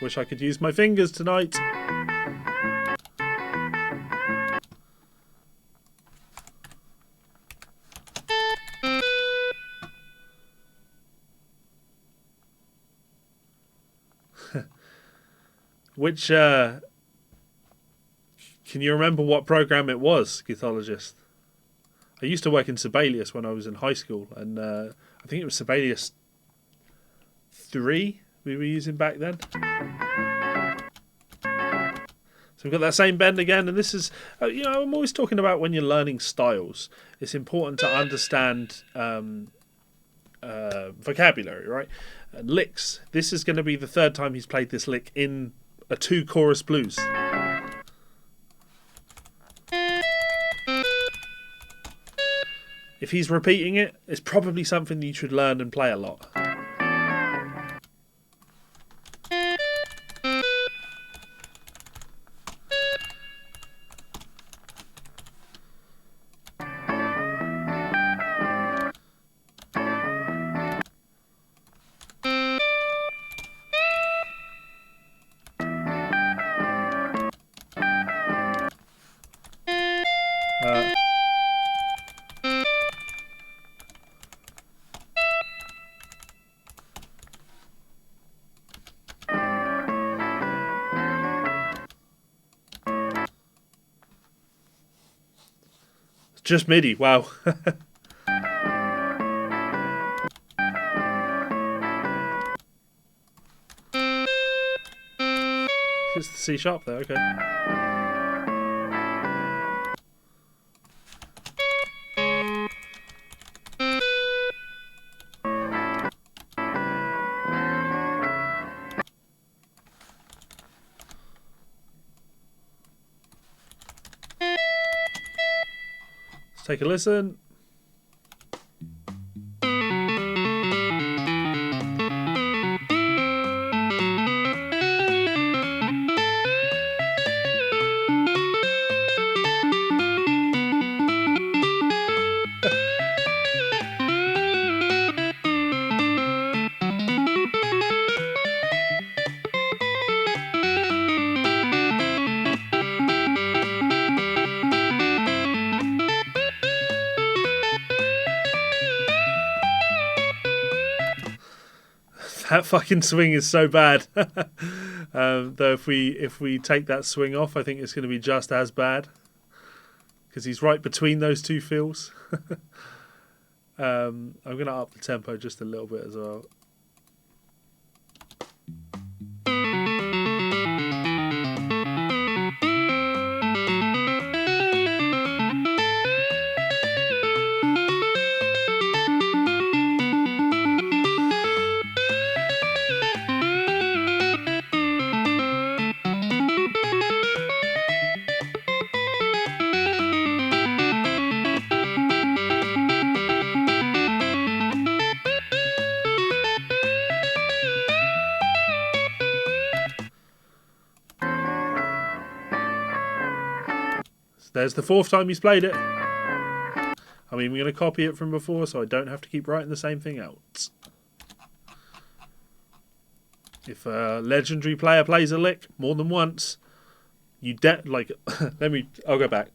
Wish I could use my fingers tonight. Which, can you remember what program it was, Githologist? I used to work in Sibelius when I was in high school, and I think it was Sibelius 3 we were using back then. So we've got that same bend again, and this is, you know, I'm always talking about when you're learning styles, it's important to understand vocabulary, right? Licks. This is going to be the third time he's played this lick in a 2-chorus blues. If he's repeating it, it's probably something you should learn and play a lot. Just MIDI, wow. It's the C sharp there, okay. Let's take a listen. That fucking swing is so bad. Though if we take that swing off, I think it's going to be just as bad because he's right between those two feels. I'm going to up the tempo just a little bit as well. There's the fourth time he's played it. I'm even going to copy it from before so I don't have to keep writing the same thing out. If a legendary player plays a lick more than once, I'll go back.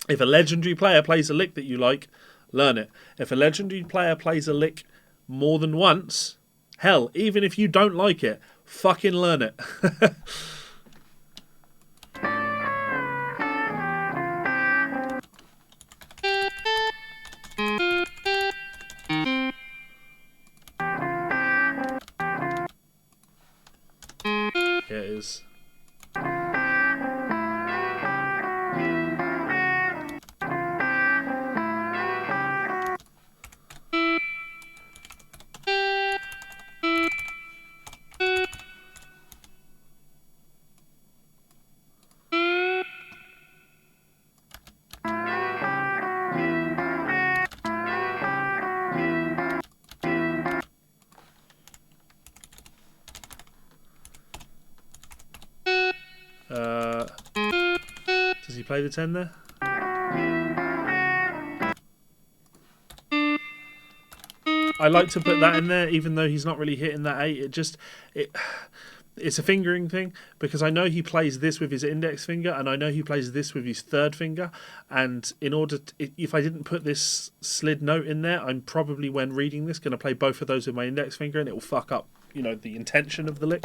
If a legendary player plays a lick that you like, learn it. If a legendary player plays a lick more than once, hell, even if you don't like it, fucking learn it. Here it is. Does he play the 10 there? I like to put that in there even though he's not really hitting that 8. It's a fingering thing because I know he plays this with his index finger and I know he plays this with his third finger, and in order to, if I didn't put this slid note in there, I'm probably, when reading this, going to play both of those with my index finger and it will fuck up, the intention of the lick.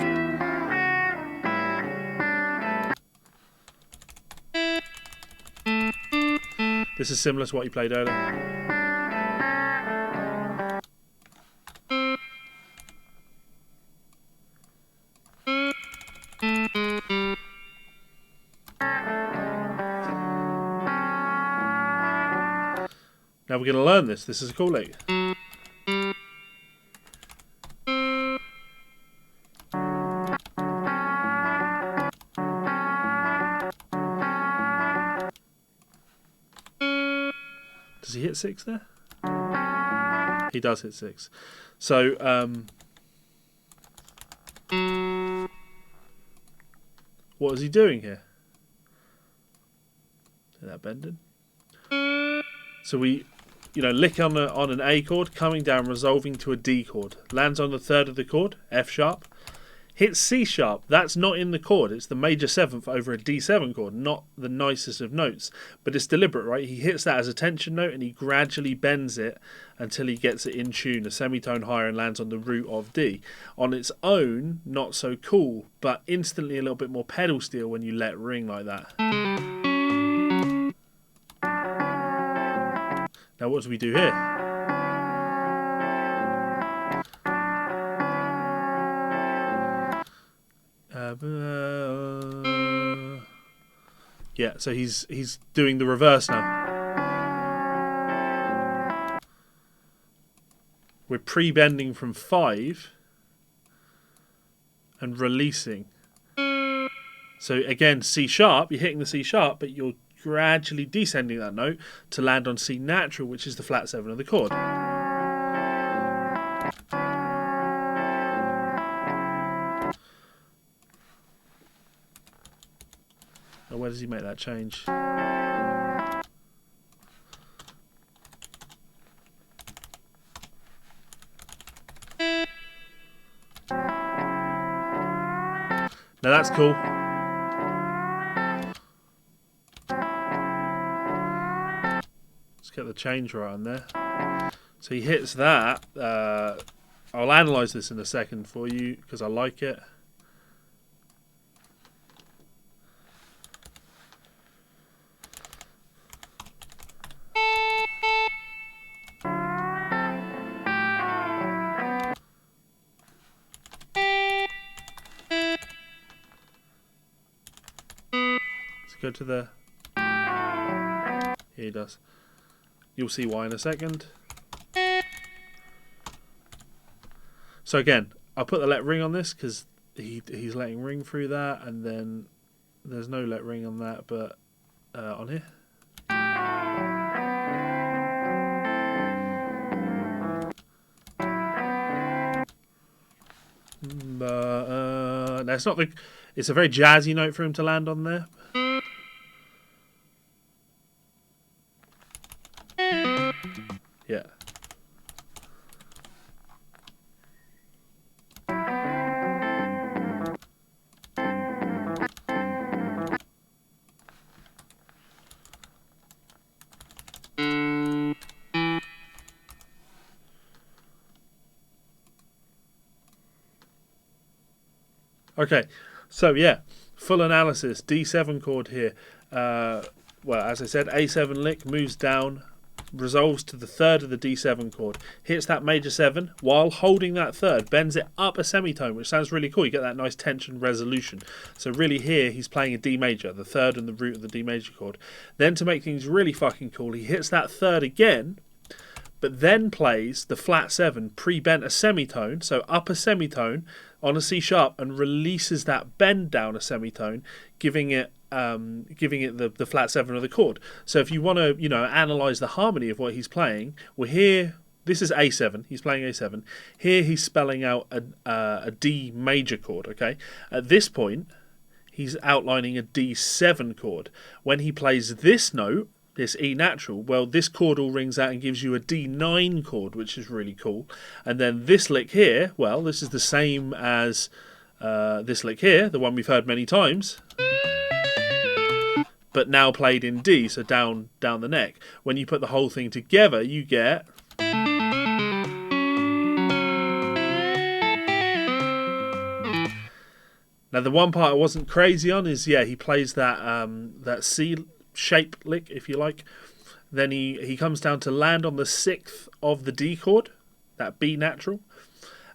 This is similar to what he played earlier. Now we're going to learn this. This is a cool lick. Does he hit 6 there? He does hit 6. So, what is he doing here? Is that bending? So we, lick on an A chord, coming down, resolving to a D chord. Lands on the third of the chord, F sharp. Hits C sharp. That's not in the chord. It's the major 7th over a D7 chord. Not the nicest of notes. But it's deliberate, right? He hits that as a tension note and he gradually bends it until he gets it in tune, a semitone higher, and lands on the root of D. On its own, not so cool, but instantly a little bit more pedal steel when you let ring like that. Now what do we do here? Yeah, so he's doing the reverse now. We're pre-bending from 5 and releasing. So again, C sharp, you're hitting the C sharp, but you're gradually descending that note to land on C natural, which is the flat 7 of the chord. Now where does he make that change? Now that's cool. Let's get the change right on there. So he hits that I'll analyse this in a second for you because I like it. Let's go to the... Here he does. You'll see why in a second. So again, I'll put the let ring on this because he's letting ring through that, and then there's no let ring on that, but on here. That's not the. It's a very jazzy note for him to land on there. Yeah. Okay, so yeah, full analysis. D7 chord here. Well, as I said, A7 lick moves down, resolves to the third of the D7 chord, hits that major 7 while holding that third, bends it up a semitone, which sounds really cool. You get that nice tension resolution. So really here he's playing a D major, the third and the root of the D major chord. Then to make things really fucking cool, he hits that third again, but then plays the flat 7 pre-bent a semitone, so up a semitone on a C sharp, and releases that bend down a semitone, giving it the flat 7 of the chord. So if you want to, analyze the harmony of what he's playing, well here, this is A7, he's playing A7. Here he's spelling out a D major chord, okay? At this point, he's outlining a D7 chord. When he plays this note, this E natural, well, this chord all rings out and gives you a D9 chord, which is really cool. And then this lick here, well, this is the same as this lick here, the one we've heard many times, but now played in D, so down the neck. When you put the whole thing together, you get... Now, the one part I wasn't crazy on is, yeah, he plays that C shape lick, if you like. Then he comes down to land on the 6th of the D chord, that B natural,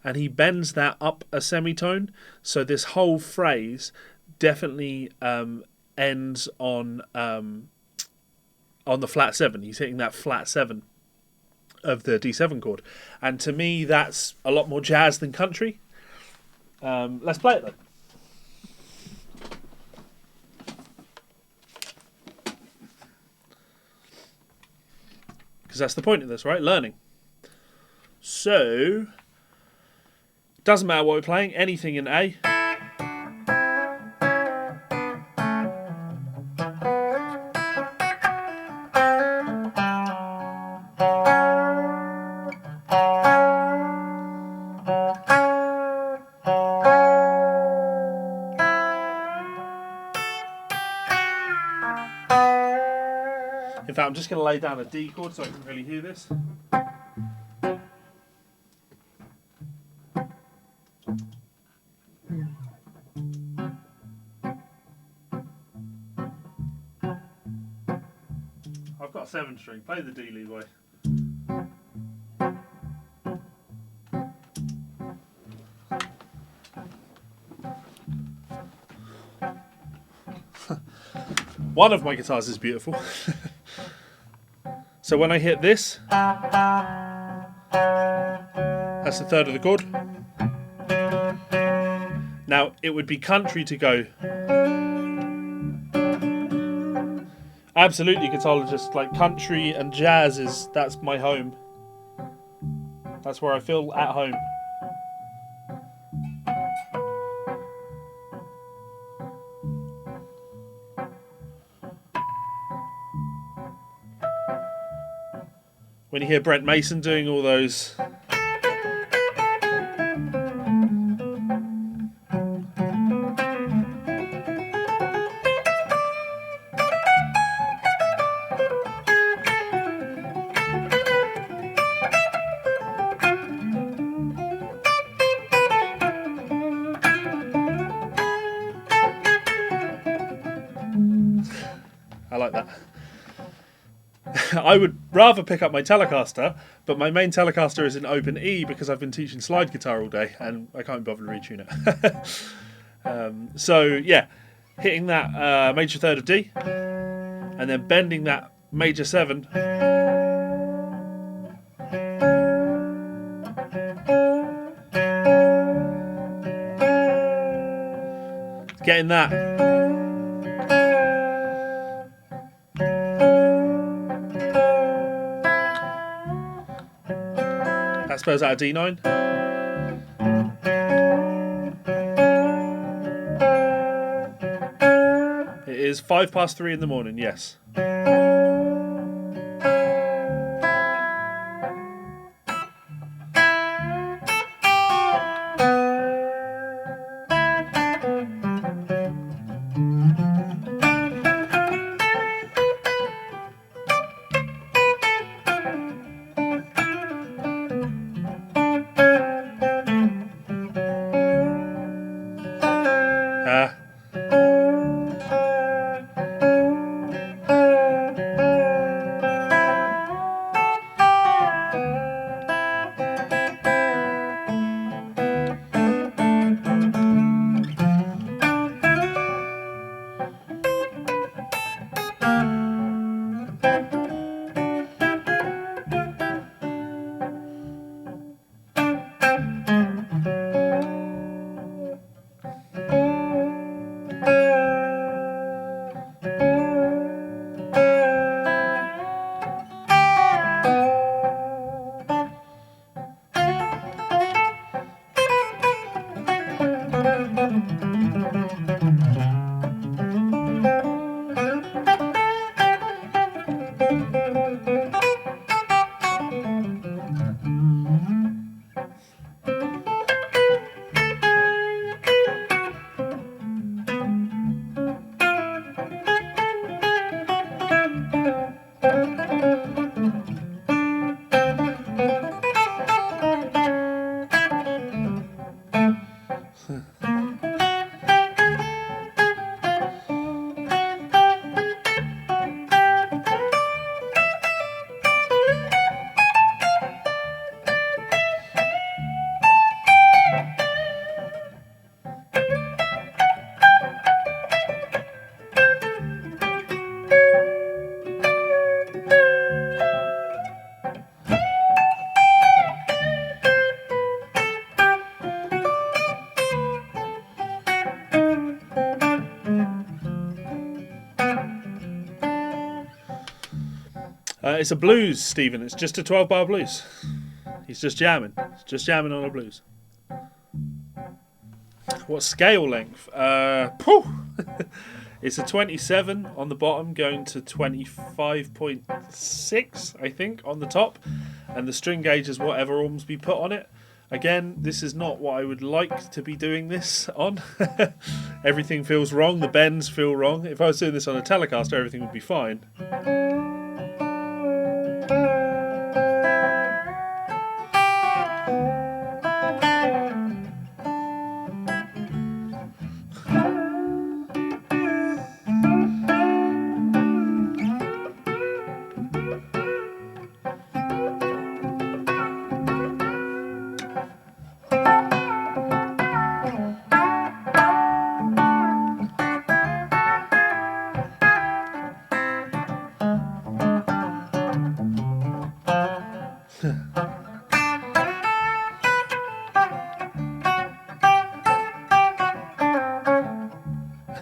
and he bends that up a semitone. So this whole phrase definitely ends on the flat 7. He's hitting that flat 7 of the D7 chord, and to me that's a lot more jazz than country. Let's play it then. Because that's the point of this, right? Learning. So, doesn't matter what we're playing, anything in A. In fact, I'm just going to lay down a D chord so I can really hear this. I've got a 7 string. Play the D lead way. One of my guitars is beautiful. So when I hit this, that's the third of the chord. Now, it would be country to go. Absolutely, guitarologist, like country and jazz that's my home. That's where I feel at home. When you hear Brent Mason doing all those... I like that. I would rather pick up my Telecaster, but my main Telecaster is in open E because I've been teaching slide guitar all day and I can't be bothered to retune it. So yeah, hitting that major third of D and then bending that major 7. Getting that. That spells out a D9. It is 3:05 in the morning, yes. It's a blues, Stephen. It's just a 12-bar blues. He's just jamming. He's just jamming on a blues. What scale length? It's a 27 on the bottom, going to 25.6, I think, on the top. And the string gauge is whatever Ormsby put on it. Again, this is not what I would like to be doing this on. Everything feels wrong. The bends feel wrong. If I was doing this on a Telecaster, everything would be fine.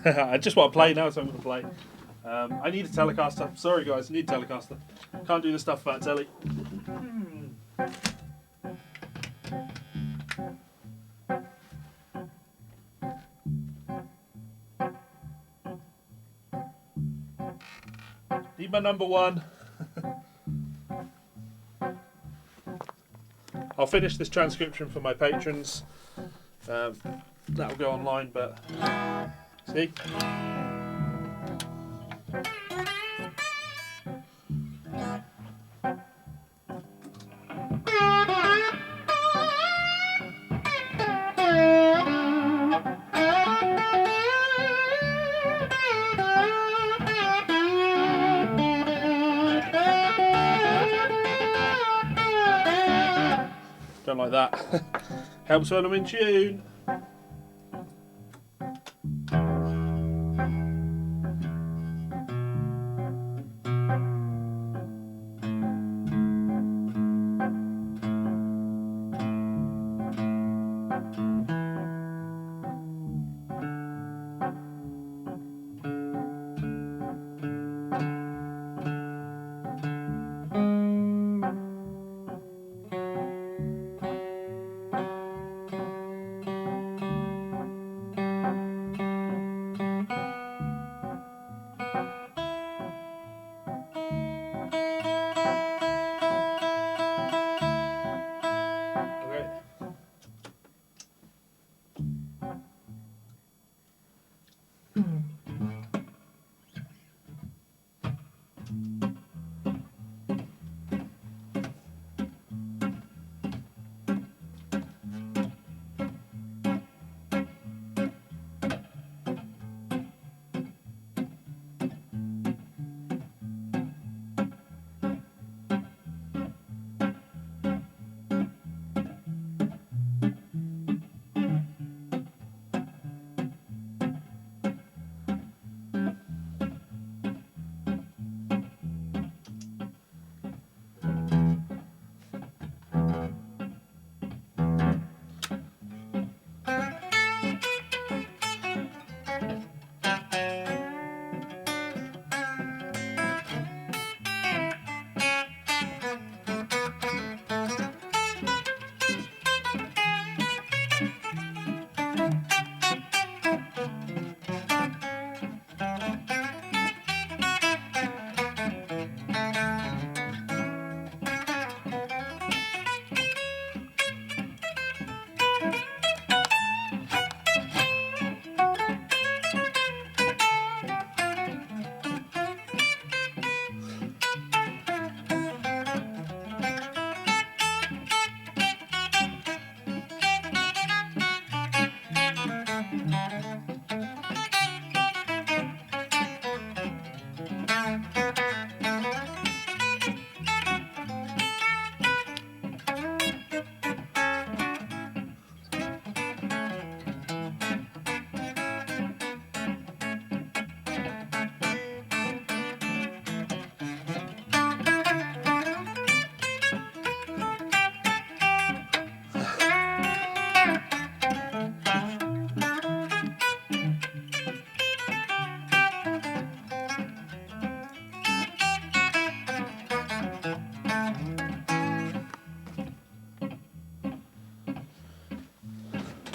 I just want to play now, so I'm going to play. I need a Telecaster. Sorry, guys, I need a Telecaster. Can't do the stuff about telly. Need my number 1. I'll finish this transcription for my patrons. That'll go online, but see? going like that. Helps when I'm in tune.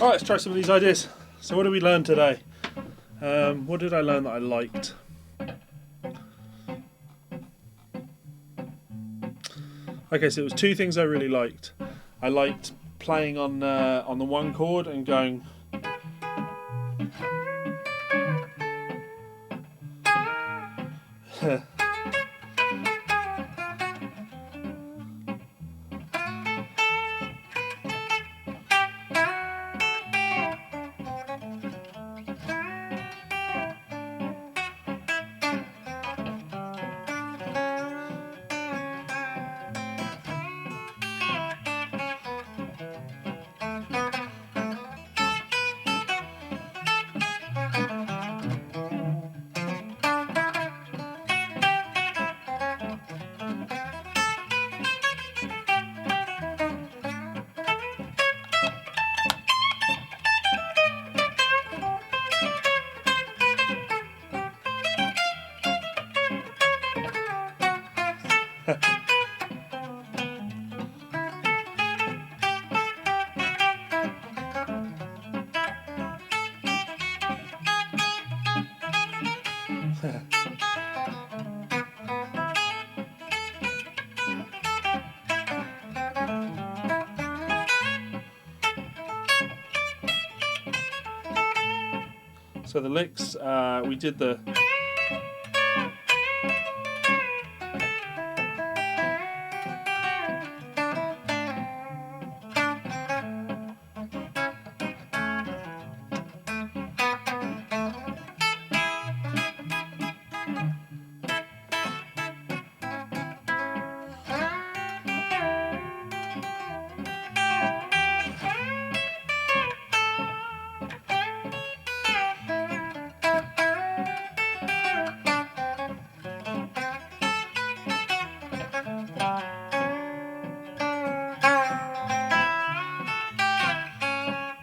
Alright, let's try some of these ideas. So what did we learn today? What did I learn that I liked? Okay, so it was two things I really liked. I liked playing on the one chord and going. So the licks, we did the.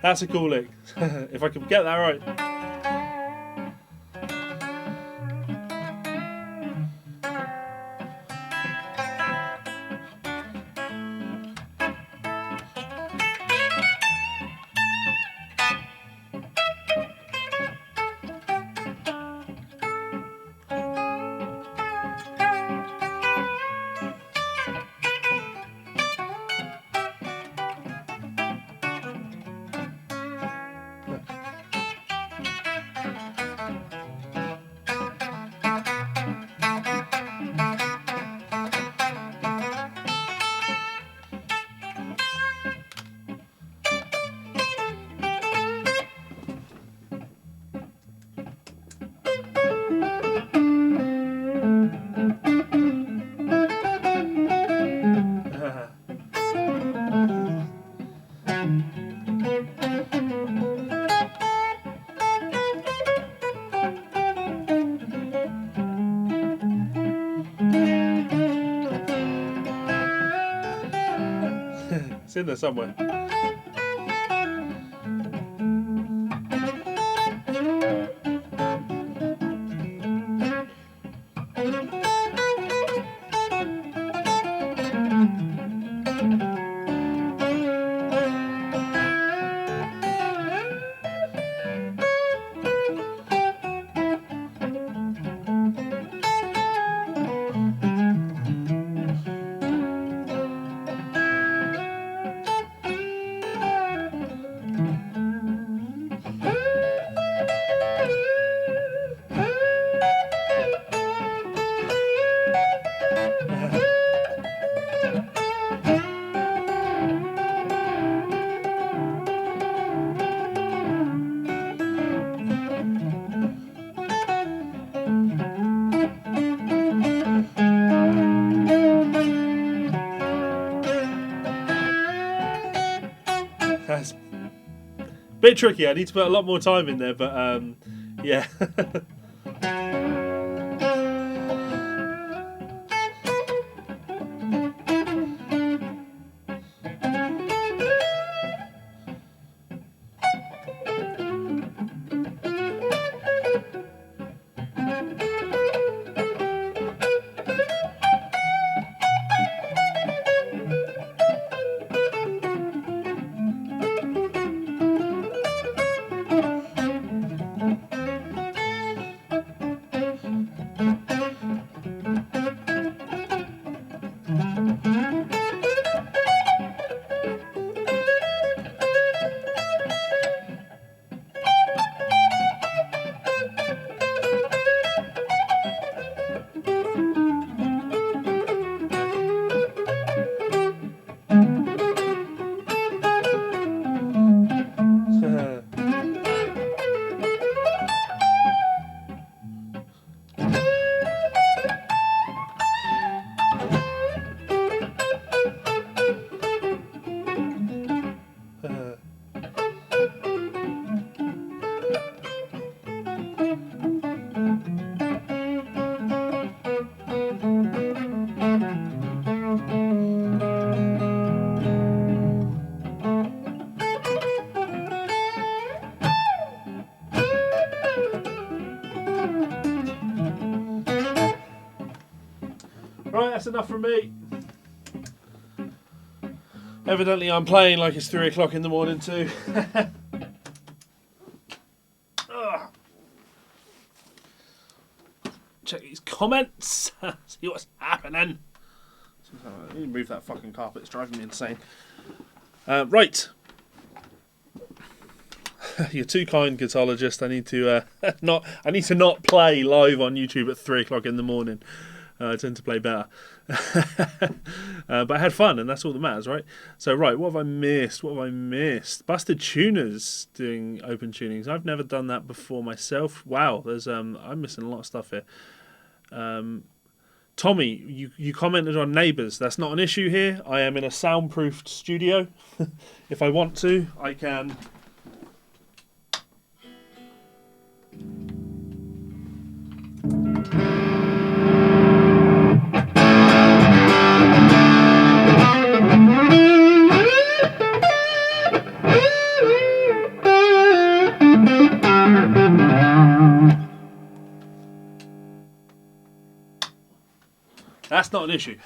That's a cool lick. If I can get that right. It's in there somewhere. That's a bit tricky. I need to put a lot more time in there, but yeah. Right, that's enough from me. Evidently I'm playing like it's 3 o'clock in the morning too. Check these comments. See what's happening. I need to move that fucking carpet. It's driving me insane. Right. You're too kind, guitarologist. I need to not play live on YouTube at 3 o'clock in the morning. I tend to play better. But I had fun, and that's all that matters, right? So, right, what have I missed? Busted Tuners doing open tunings. I've never done that before myself. Wow, there's I'm missing a lot of stuff here. Tommy, you commented on neighbours. That's not an issue here. I am in a soundproofed studio. If I want to, I can. That's not an issue.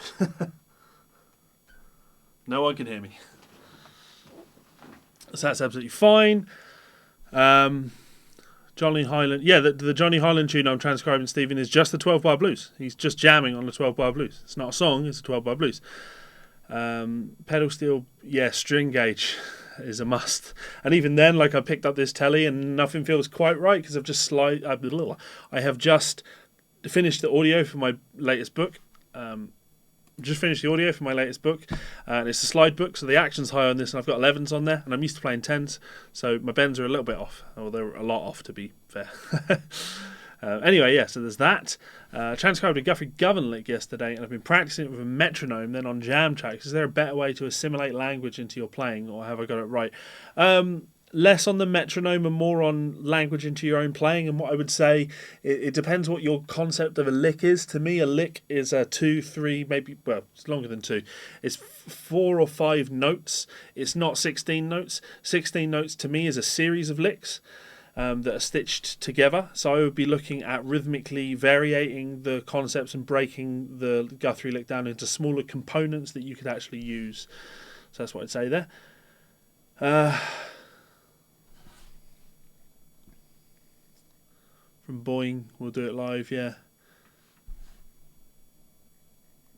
No one can hear me. So that's absolutely fine. Johnny Hiland. Yeah, the Johnny Hiland tune I'm transcribing, Stephen, is just the 12-bar blues. He's just jamming on the 12-bar blues. It's not a song, it's a 12-bar blues. Pedal steel, yeah, string gauge is a must. And even then, like, I picked up this telly and nothing feels quite right because I have just finished the audio for my latest book. And it's a slide book, so the action's high on this, and I've got 11s on there, and I'm used to playing 10s, so my bends are a little bit off, or they're a lot off, to be fair. Anyway, yeah, so there's that. Transcribed a Guthrie Govan lick yesterday, and I've been practicing it with a metronome, then on jam tracks. Is there a better way to assimilate language into your playing, or have I got it right? Less on the metronome and more on language into your own playing. And what I would say, it depends what your concept of a lick is. To me, a lick is a 2, 3, maybe, well, it's longer than 2. It's 4 or 5 notes. It's not 16 notes. 16 notes to me is a series of licks that are stitched together. So I would be looking at rhythmically varying the concepts and breaking the Guthrie lick down into smaller components that you could actually use. So that's what I'd say there. From Boeing, we'll do it live, yeah.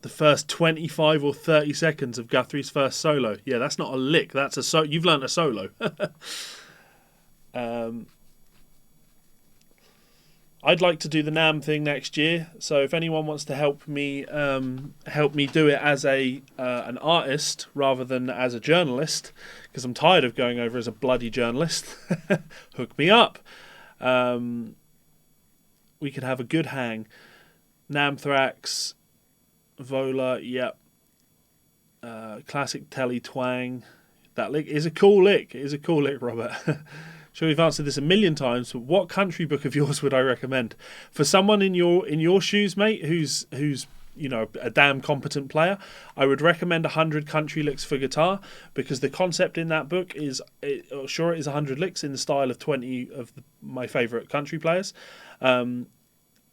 The first 25 or 30 seconds of Guthrie's first solo. Yeah, that's not a lick, that's a you've learnt a solo. I'd like to do the NAMM thing next year, so if anyone wants to help me do it as an artist rather than as a journalist, because I'm tired of going over as a bloody journalist, hook me up. We could have a good hang. Namthrax, Vola, yep. Classic telly twang. That lick is a cool lick. It is a cool lick, Robert. Sure, we've answered this a million times, but what country book of yours would I recommend? For someone in your shoes, mate, who's a damn competent player, I would recommend 100 Country Licks for Guitar, because the concept in that book is, it is 100 licks in the style of 20 of my favourite country players.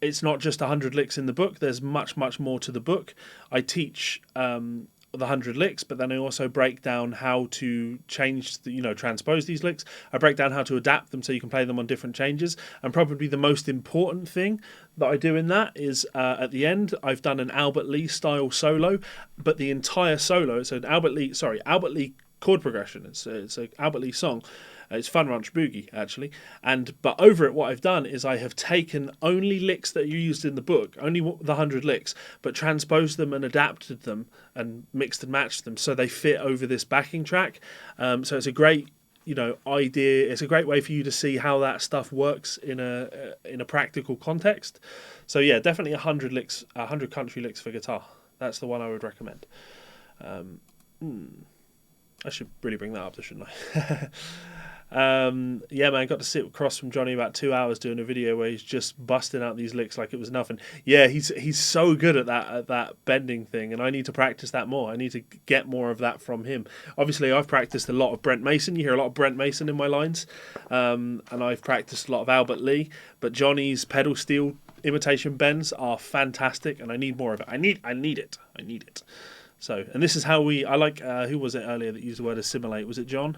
It's not just 100 licks in the book. There's much, much more to the book. I teach the 100 licks, but then I also break down how to transpose these licks. I break down how to adapt them so you can play them on different changes. And probably the most important thing that I do in that is at the end, I've done an Albert Lee style solo, but the entire solo, it's an Albert Lee chord progression. It's an Albert Lee song. It's Fun Ranch Boogie, actually. But over it, what I've done is I have taken only licks that you used in the book, only the 100 licks, but transposed them and adapted them and mixed and matched them so they fit over this backing track. So it's a great, idea. It's a great way for you to see how that stuff works in a practical context. So yeah, definitely 100 licks, 100 country licks for guitar. That's the one I would recommend. I should really bring that up, shouldn't I? Yeah, man, I got to sit across from Johnny about 2 hours doing a video where he's just busting out these licks like it was nothing. Yeah, he's so good at that bending thing, and I need to practice that more. I need to get more of that from him. Obviously, I've practiced a lot of Brent Mason. You hear a lot of Brent Mason in my lines, and I've practiced a lot of Albert Lee. But Johnny's pedal steel imitation bends are fantastic, and I need more of it. I need it. So, and this is how I like. Who was it earlier that used the word assimilate? Was it John?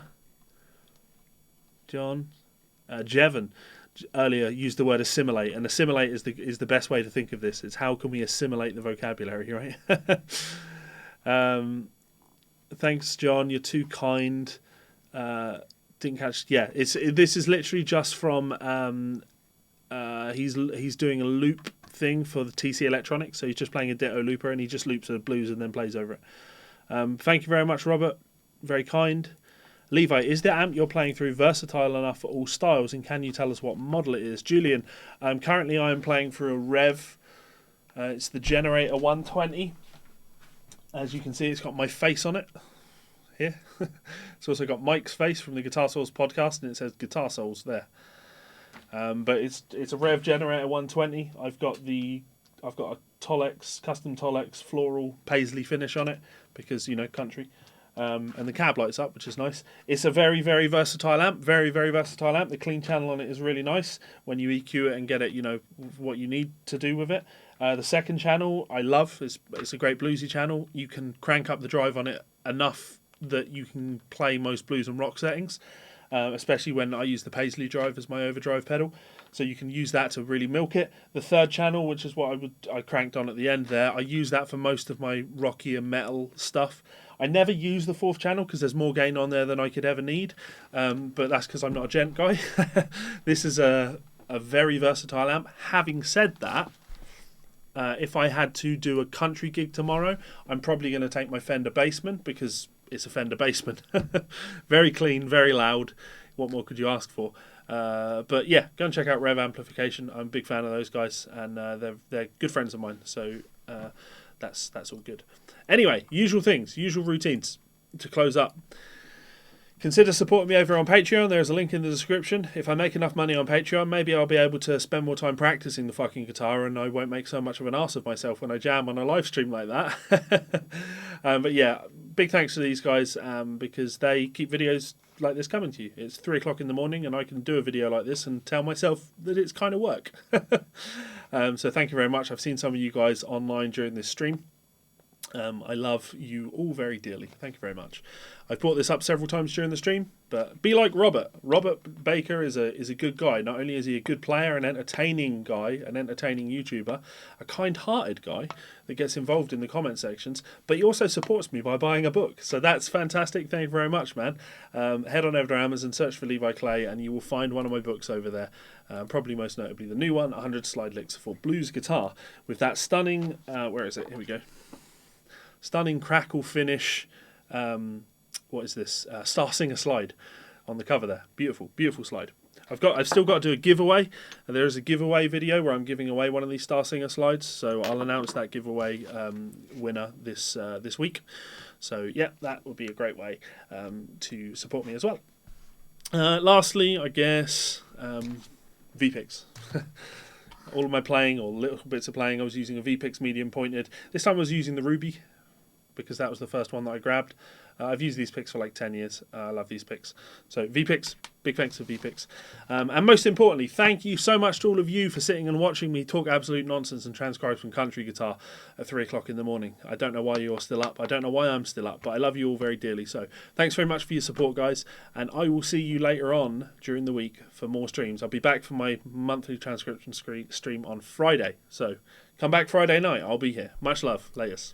Jevon earlier used the word assimilate, and assimilate is the best way to think of this. It's how can we assimilate the vocabulary, right? Thanks, John. You're too kind. Didn't catch. Yeah, this is literally just from. He's doing a loop thing for the TC Electronics, so he's just playing a Ditto looper, and he just loops the blues and then plays over it. Thank you very much, Robert. Very kind. Levi, is the amp you're playing through versatile enough for all styles, and can you tell us what model it is? Julian, currently I'm playing through a Rev. It's the Generator 120. As you can see, it's got my face on it here. It's also got Mike's face from the Guitar Souls podcast, and it says Guitar Souls there. But it's a Rev Generator 120. I've got a Tolex, custom Tolex floral paisley finish on it because country. And the cab lights up, which is nice. It's a very, very versatile amp. Very, very versatile amp. The clean channel on it is really nice when you EQ it and get it, what you need to do with it. The second channel I love. It's a great bluesy channel. You can crank up the drive on it enough that you can play most blues and rock settings, especially when I use the Paisley drive as my overdrive pedal. So you can use that to really milk it. The third channel, which is what I cranked on at the end there, I use that for most of my rocky and metal stuff. I never use the fourth channel because there's more gain on there than I could ever need, but that's because I'm not a gent guy. This is a very versatile amp. Having said that, if I had to do a country gig tomorrow, I'm probably going to take my Fender Bassman because it's a Fender Bassman. Very clean, very loud. What more could you ask for? But yeah, go and check out Rev Amplification. I'm a big fan of those guys, and they're good friends of mine. So that's all good. Anyway, usual things, usual routines to close up. Consider supporting me over on Patreon. There's a link in the description. If I make enough money on Patreon, maybe I'll be able to spend more time practicing the fucking guitar, and I won't make so much of an arse of myself when I jam on a live stream like that. But yeah, big thanks to these guys because they keep videos like this coming to you. It's 3 o'clock in the morning and I can do a video like this and tell myself that it's kind of work. So thank you very much. I've seen some of you guys online during this stream. I love you all very dearly. Thank you very much. I've brought this up several times during the stream, but be like Robert. Robert Baker is a good guy. Not only is he a good player, an entertaining guy, an entertaining YouTuber, a kind-hearted guy that gets involved in the comment sections, but he also supports me by buying a book. So that's fantastic. Thank you very much, man. Head on over to Amazon, search for Levi Clay, and you will find one of my books over there. Probably most notably the new one, 100 Slide Licks for Blues Guitar, with that stunning, where is it? Here we go. Stunning crackle finish. What is this? Star Singer slide on the cover there. Beautiful, beautiful slide. I've still got to do a giveaway. There is a giveaway video where I'm giving away one of these Star Singer slides. So I'll announce that giveaway winner this week. So yeah, that would be a great way to support me as well. Lastly, I guess VPix. All of my playing, or little bits of playing, I was using a VPix medium pointed. This time I was using the Ruby, because that was the first one that I grabbed. I've used these picks for like 10 years. I love these picks. So VPix, big thanks to VPix. And most importantly, thank you so much to all of you for sitting and watching me talk absolute nonsense and transcribe some country guitar at 3 o'clock in the morning. I don't know why you're still up. I don't know why I'm still up, but I love you all very dearly. So thanks very much for your support, guys. And I will see you later on during the week for more streams. I'll be back for my monthly transcription stream on Friday. So come back Friday night. I'll be here. Much love. Latest.